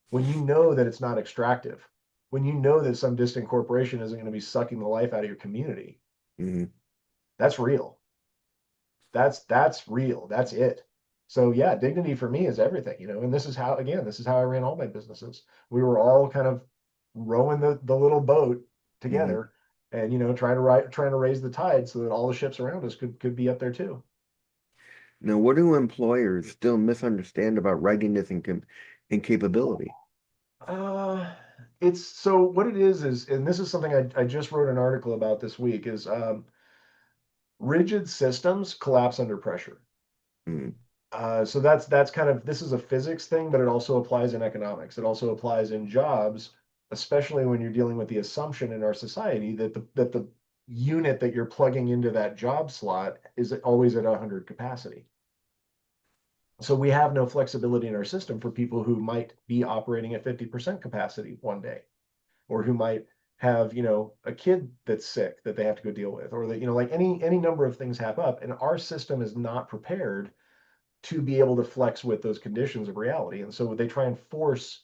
when you know that it's not extractive, when you know that some distant corporation isn't going to be sucking the life out of your community, Hmm. that's real. That's real. That's it. So yeah, dignity for me is everything, and this is how, again, this is how I ran all my businesses. We were all kind of rowing the little boat Hmm. together, and trying to raise the tide so that all the ships around us could be up there too. Now, what do employers still misunderstand about readiness and capability? Uh, it's so what it is, and this is something I just wrote an article about this week, is rigid systems collapse under pressure. Mm. So that's kind of, this is a physics thing, but it also applies in economics. It also applies in jobs, especially when you're dealing with the assumption in our society that the unit that you're plugging into that job slot is always at 100 capacity. So we have no flexibility in our system for people who might be operating at 50% capacity one day, or who might have, a kid that's sick that they have to go deal with, or that, like any number of things have up, and our system is not prepared to be able to flex with those conditions of reality. And so they try and force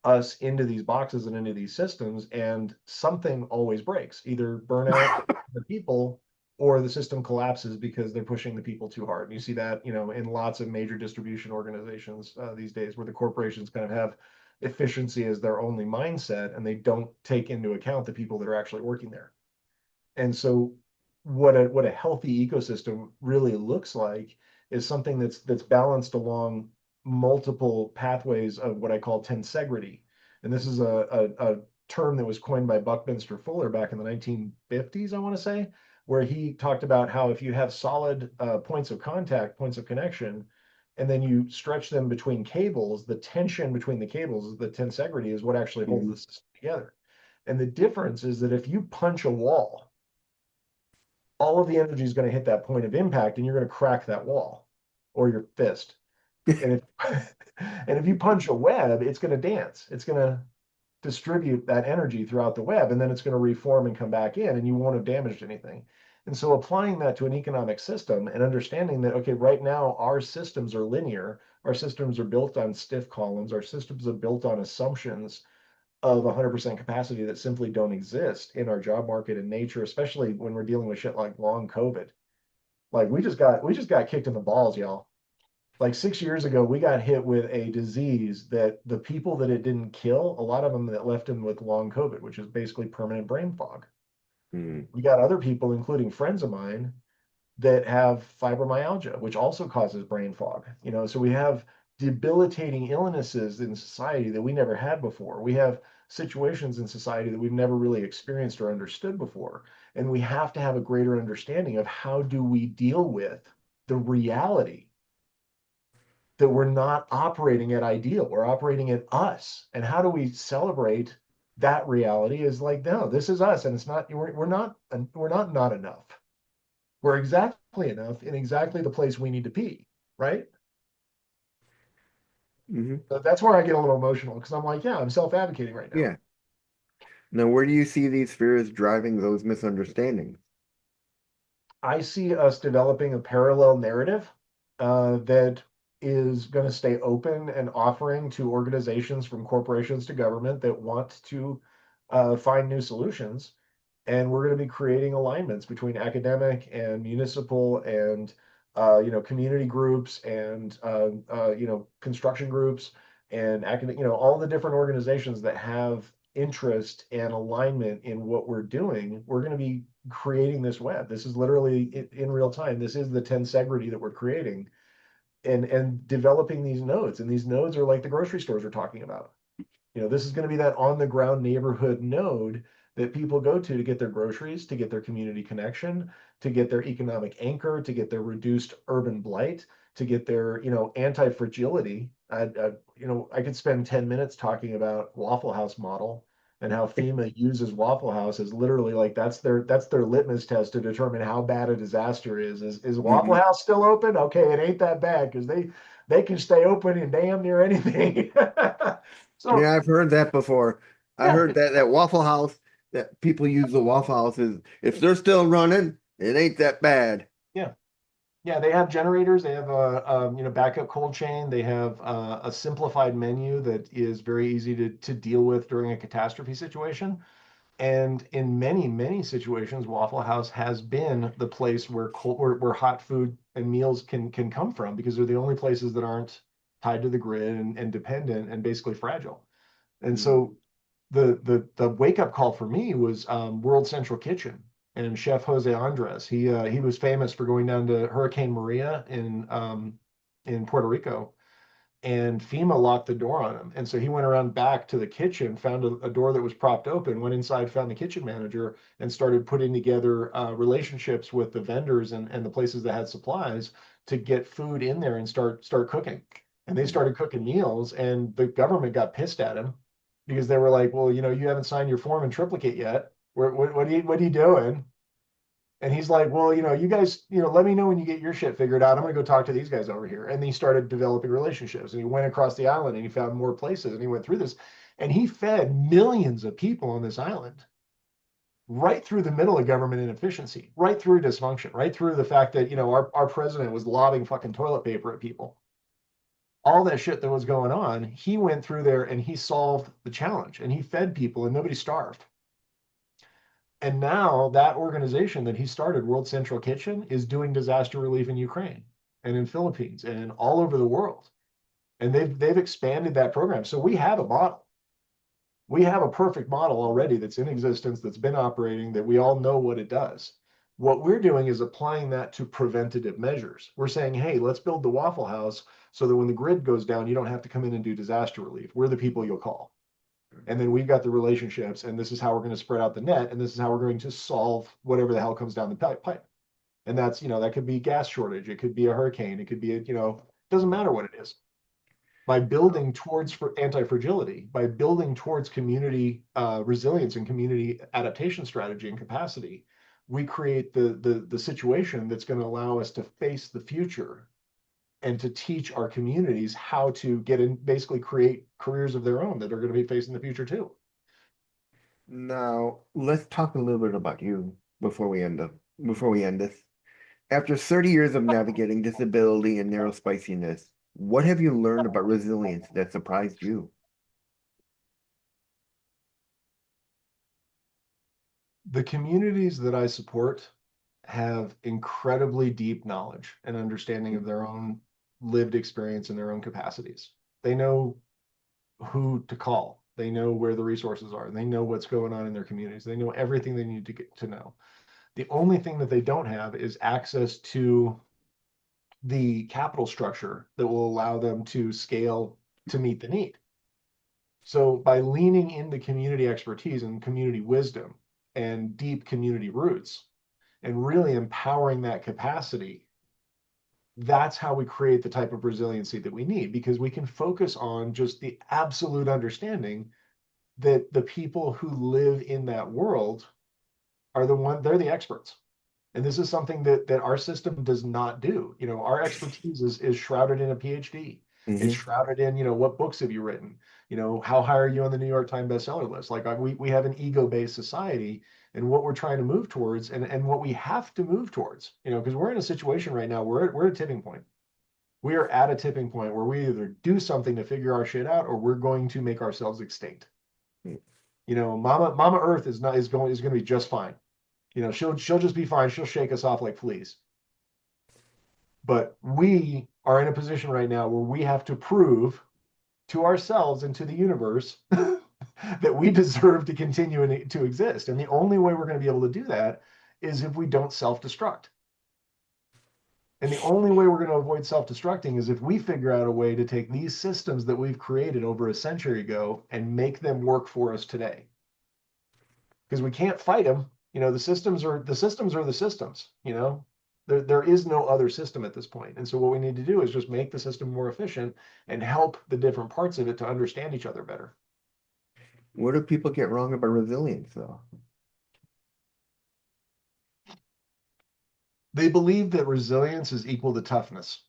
us into these boxes and into these systems, and something always breaks, either burnout the people or the system collapses because they're pushing the people too hard. And you see that, in lots of major distribution organizations these days, where the corporations kind of have efficiency as their only mindset, and they don't take into account the people that are actually working there. And so what a healthy ecosystem really looks like is something that's balanced along multiple pathways of what I call tensegrity. And this is a term that was coined by Buckminster Fuller back in the 1950s, I want to say, where he talked about how if you have solid points of contact, points of connection, and then you stretch them between cables, the tension between the cables, the tensegrity, is what actually holds Mhm. the system together. And the difference is that if you punch a wall, all of the energy is going to hit that point of impact, and you're going to crack that wall or your fist. And if and if you punch a web, it's going to dance. It's going to distribute that energy throughout the web, and then it's going to reform and come back in, and you won't have damaged anything. And so applying that to an economic system and understanding that, okay, right now our systems are linear, our systems are built on stiff columns, our systems are built on assumptions of 100% capacity that simply don't exist in our job market and nature, especially when we're dealing with shit like long COVID. Like, we just got kicked in the balls, y'all. Like 6 years ago, we got hit with a disease that the people that it didn't kill, a lot of them that left them with long COVID, which is basically permanent brain fog. Mm. We got other people, including friends of mine, that have fibromyalgia, which also causes brain fog. So we have debilitating illnesses in society that we never had before. We have situations in society that we've never really experienced or understood before. And we have to have a greater understanding of how do we deal with the reality that we're not operating at ideal, we're operating at us. And how do we celebrate that reality is like, no, this is us, and it's not, we're not enough. We're exactly enough in exactly the place we need to be, right? Hmm. So that's where I get a little emotional, because I'm like, yeah, I'm self-advocating right now. Yeah. Now, where do you see these fears driving those misunderstandings? I see us developing a parallel narrative that is going to stay open and offering to organizations, from corporations to government, that want to find new solutions. And we're going to be creating alignments between academic and municipal and community groups and construction groups and academic, all the different organizations that have interest and alignment in what we're doing. We're going to be creating this web. This is literally in real time. This is the tensegrity that we're creating, and developing these nodes. And these nodes are like the grocery stores we're talking about. This is going to be that on the ground neighborhood node that people go to get their groceries, to get their community connection, to get their economic anchor, to get their reduced urban blight, to get their, anti-fragility. I could spend 10 minutes talking about Waffle House model, and how FEMA uses Waffle House as literally like that's their litmus test to determine how bad a disaster is. Is Waffle Mhm. House still open? Okay, it ain't that bad because they can stay open in damn near anything. So Yeah, I've heard that before. I yeah, heard that Waffle House, that people use the Waffle Houses. If they're still running, it ain't that bad. yeah. Yeah, they have generators. They have a backup cold chain. They have a simplified menu that is very easy to deal with during a catastrophe situation. And in many, many situations, Waffle House has been the place where where hot food and meals can come from because they're the only places that aren't tied to the grid and dependent and basically fragile. And Mm. so the wake up call for me was World Central Kitchen and Chef Jose Andres. He was famous for going down to Hurricane Maria in Puerto Rico, and FEMA locked the door on him. And so he went around back to the kitchen, found a door that was propped open, went inside, found the kitchen manager, and started putting together relationships with the vendors and the places that had supplies to get food in there and start cooking. And they started cooking meals, and the government got pissed at him because they were like, "Well, you haven't signed your form in triplicate yet. What are you doing?" And he's like, "Well, you guys, let me know when you get your shit figured out. I'm going to go talk to these guys over here." And he started developing relationships, and he went across the island and he found more places, and he went through this, and he fed millions of people on this island right through the middle of government inefficiency, right through dysfunction, right through the fact that, our president was lobbing fucking toilet paper at people. All that shit that was going on, he went through there and he solved the challenge and he fed people and nobody starved. And now that organization that he started, World Central Kitchen, is doing disaster relief in Ukraine and in Philippines and all over the world. And they've expanded that program. So we have a model. We have a perfect model already that's in existence, that's been operating, that we all know what it does. What we're doing is applying that to preventative measures. We're saying, hey, let's build the Waffle House so that when the grid goes down, you don't have to come in and do disaster relief. We're the people you'll call. And then we've got the relationships, and this is how we're going to spread out the net, and this is how we're going to solve whatever the hell comes down the pipe. And that's, that could be gas shortage, it could be a hurricane, it could be doesn't matter what it is. By building towards anti-fragility, by building towards community resilience and community adaptation strategy and capacity, we create the situation that's going to allow us to face the future and to teach our communities how to get in, basically create careers of their own that are going to be facing the future too. Now, let's talk a little bit about you before we end this. After 30 years of navigating disability and neurospiciness, what have you learned about resilience that surprised you? The communities that I support have incredibly deep knowledge and understanding of their own lived experience and their own capacities. They know who to call. They know where the resources are. They know what's going on in their communities. They know everything they need to get to know. The only thing that they don't have is access to the capital structure that will allow them to scale to meet the need. So by leaning into community expertise and community wisdom and deep community roots and really empowering that capacity, that's how we create the type of resiliency that we need, because we can focus on just the absolute understanding that the people who live in that world they're the experts. And this is something that our system does not do. Our expertise is shrouded in a PhD. It's Hmm. shrouded in, what books have you written? How high are you on the New York Times bestseller list? Like we have an ego-based society, and what we're trying to move towards and what we have to move towards, because we're in a situation right now, we're at a tipping point. We are at a tipping point where we either do something to figure our shit out or we're going to make ourselves extinct. Mama Earth is going to be just fine. She'll just be fine. She'll shake us off like fleas. But we are in a position right now where we have to prove to ourselves and to the universe that we deserve to continue to exist. And the only way we're going to be able to do that is if we don't self-destruct. And the only way we're going to avoid self-destructing is if we figure out a way to take these systems that we've created over a century ago and make them work for us today. Because we can't fight them. The systems are the systems. There is no other system at this point. And so what we need to do is just make the system more efficient and help the different parts of it to understand each other better. What do people get wrong about resilience, though? They believe that resilience is equal to toughness.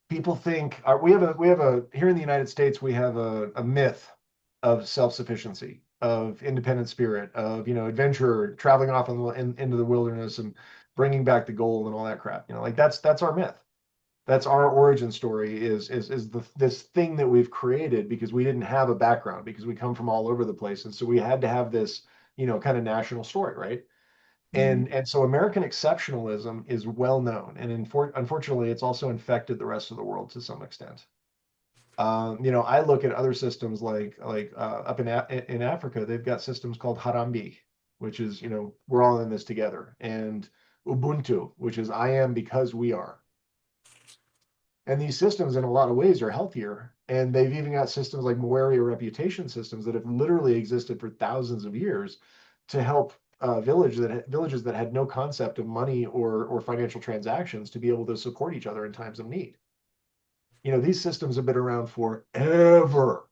People think we have a here in the United States we have a myth of self-sufficiency, of independent spirit, of adventure, traveling off into the wilderness and bringing back the gold and all that crap. Like that's our myth. That's our origin story is this thing that we've created because we didn't have a background, because we come from all over the place, and so we had to have this kind of national story, right? Mhm. And so American exceptionalism is well known, and unfortunately, it's also infected the rest of the world to some extent. I look at other systems like up in Africa, they've got systems called Harambe, which is we're all in this together, and Ubuntu, which is I am because we are. And these systems, in a lot of ways, are healthier. And they've even got systems like Moeria reputation systems that have literally existed for thousands of years to help villages that had no concept of money or financial transactions to be able to support each other in times of need. These systems have been around forever.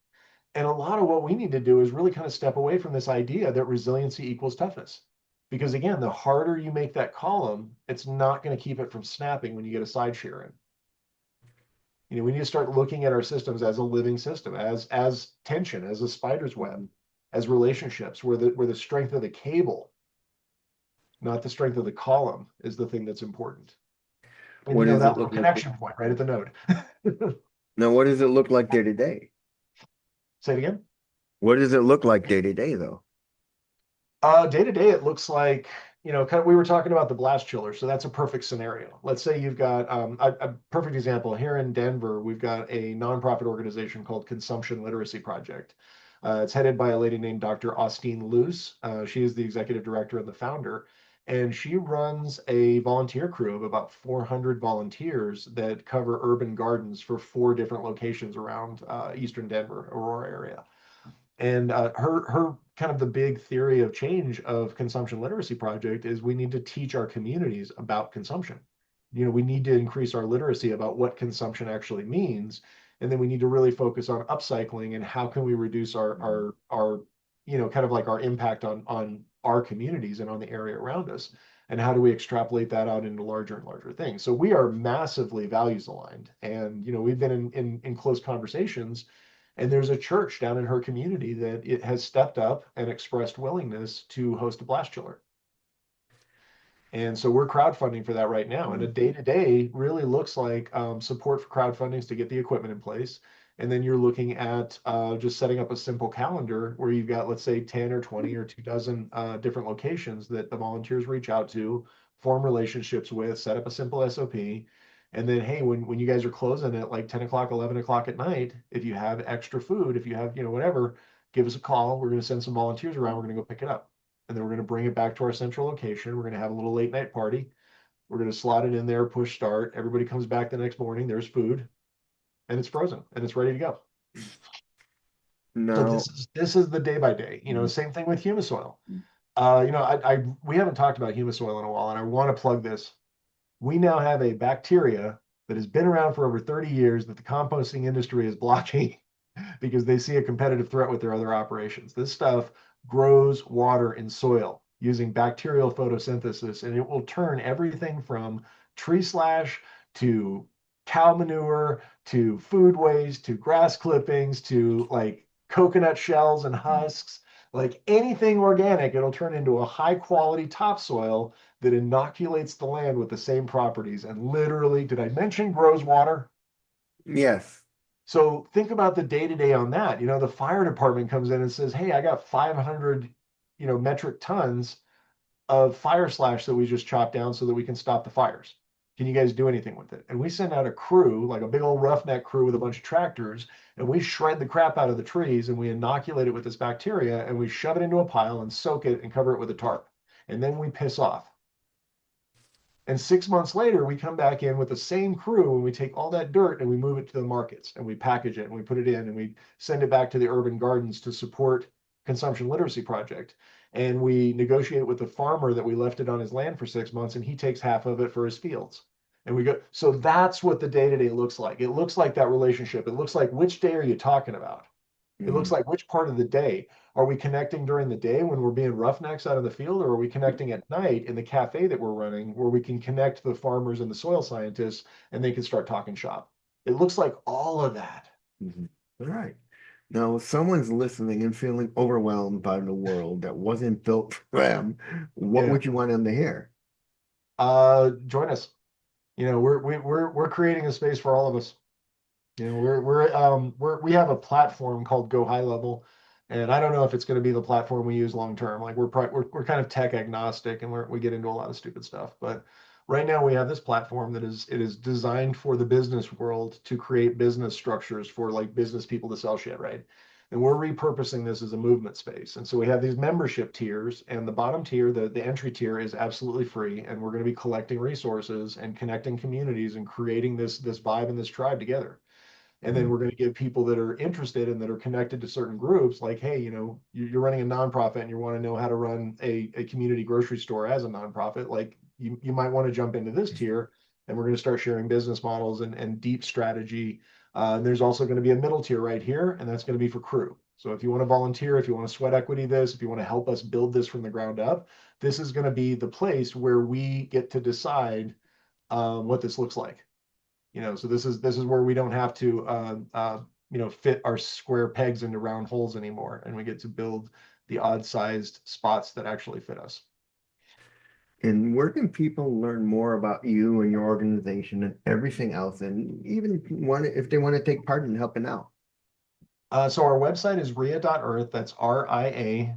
And a lot of what we need to do is really kind of step away from this idea that resiliency equals toughness. Because again, the harder you make that column, it's not going to keep it from snapping when you get a side shear in. We need to start looking at our systems as a living system, as tension, as a spider's web, as relationships, where the strength of the cable, not the strength of the column, is the thing that's important. And What does it that little look like? connection point right at the node. Now, what does it look like day to day? Say it again. What does it look like day to day, though? Day to day, it looks like, kind of, we were talking about the blast chiller. So that's a perfect scenario. Let's say you've got a perfect example here in Denver. We've got a nonprofit organization called Consumption Literacy Project. It's headed by a lady named Dr. Austin Luce. She is the executive director and the founder. And she runs a volunteer crew of about 400 volunteers that cover urban gardens for 4 different locations around Eastern Denver, Aurora area. And her kind of the big theory of change of Consumption Literacy Project is we need to teach our communities about consumption. We need to increase our literacy about what consumption actually means, and then we need to really focus on upcycling and how can we reduce our kind of like our impact on our communities and on the area around us, and how do we extrapolate that out into larger and larger things. So we are massively values aligned, and we've been in close conversations. And there's a church down in her community that it has stepped up and expressed willingness to host a blast chiller. And so we're crowdfunding for that right now. And a day to day really looks like support for crowdfundings to get the equipment in place. And then you're looking at just setting up a simple calendar where you've got, let's say, 10 or 20 or 24 different locations that the volunteers reach out to, form relationships with, set up a simple SOP. And then, hey, when you guys are closing at like 10 o'clock, 11 o'clock at night, if you have extra food, if you have, whatever, give us a call. We're going to send some volunteers around. We're going to go pick it up. And then we're going to bring it back to our central location. We're going to have a little late night party. We're going to slot it in there, push start. Everybody comes back the next morning. There's food and it's frozen and it's ready to go. So No. this is the day by day, same thing with humus oil. We haven't talked about humus oil in a while, and I want to plug this. We now have a bacteria that has been around for over 30 years that the composting industry is blocking because they see a competitive threat with their other operations. This stuff grows water in soil using bacterial photosynthesis, and it will turn everything from tree slash to cow manure to food waste to grass clippings to like coconut shells and husks, like anything organic. It'll turn into a high quality topsoil that inoculates the land with the same properties. And literally, did I mention grows water? Yes. So think about the day to day on that. The fire department comes in and says, hey, I got 500, metric tons of fire slash that we just chopped down so that we can stop the fires. Can you guys do anything with it? And we send out a crew, like a big old roughneck crew with a bunch of tractors, and we shred the crap out of the trees and we inoculate it with this bacteria and we shove it into a pile and soak it and cover it with a tarp. And then we piss off. And 6 months later, we come back in with the same crew and we take all that dirt and we move it to the markets and we package it and we put it in and we send it back to the urban gardens to support Consumption Literacy Project. And we negotiate with the farmer that we left it on his land for 6 months, and he takes half of it for his fields. And we go, so that's what the day to day looks like. It looks like that relationship. It looks like, which day are you talking about? It looks Mhm. like which part of the day. Are we connecting during the day when we're being roughnecks out of the field, or are we connecting at night in the cafe that we're running where we can connect the farmers and the soil scientists and they can start talking shop? It looks like all of that. Mhm. All right. Now, if someone's listening and feeling overwhelmed by the world that wasn't built for them, what Yeah. would you want them to hear? Join us. You know, we're creating a space for all of us. You know, we have a platform called Go High Level, and I don't know if it's going to be the platform we use long term. Like we're kind of tech agnostic, and we get into a lot of stupid stuff. But right now we have this platform that is designed for the business world to create business structures for like business people to sell shit, right? And we're repurposing this as a movement space. And so we have these membership tiers, and the bottom tier, the entry tier, is absolutely free. And we're going to be collecting resources and connecting communities and creating this vibe and this tribe together. And then Mhm. we're going to give people that are interested and that are connected to certain groups, like, hey, you know, you're running a nonprofit and you want to know how to run a community grocery store as a nonprofit, like you might want to jump into this tier. And we're going to start sharing business models and deep strategy. And there's also going to be a middle tier right here, and that's going to be for crew. So if you want to volunteer, if you want to sweat equity this, if you want to help us build this from the ground up, this is going to be the place where we get to decide what this looks like. You know, so this is where we don't have to fit our square pegs into round holes anymore, and we get to build the odd-sized spots that actually fit us. And where can people learn more about you and your organization and everything else, and even want if they want to take part in helping out? So our website is ria.earth. That's RIA.EARTH,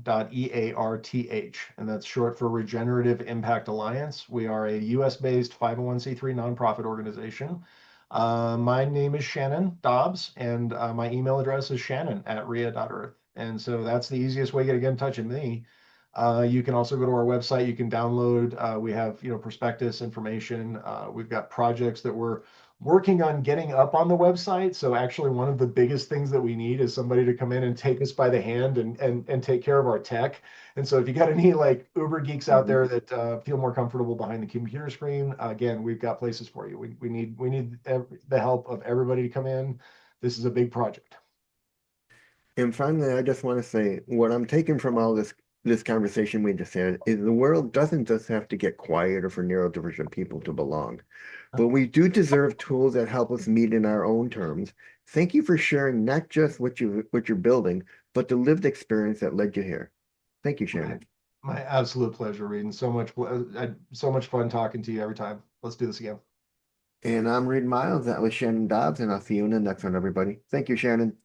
and that's short for Regenerative Impact Alliance. We are a US-based 501c3 nonprofit organization. My name is Shannon Dobbs, and my email address is shannon@ria.earth. And so that's the easiest way to get in touch with me. You can also go to our website. You can download. We have prospectus information. We've got projects that we're working on getting up on the website. So actually one of the biggest things that we need is somebody to come in and take us by the hand and take care of our tech. And so if you got any like Uber geeks out Mhm. there that feel more comfortable behind the computer screen, again, we've got places for you. We need the help of everybody to come in. This is a big project. And finally, I just want to say what I'm taking from all this conversation we just had is the world doesn't just have to get quieter for neurodivergent people to belong, but we do deserve tools that help us meet in our own terms. Thank you for sharing not just what you're building, but the lived experience that led you here. Thank you, My, Shannon. my absolute pleasure, reading. So much fun talking to you every time. Let's do this again. And I'm Reed Miles. That was Shannon Dobbs, and I'll see you in the next one, everybody. Thank you, Shannon.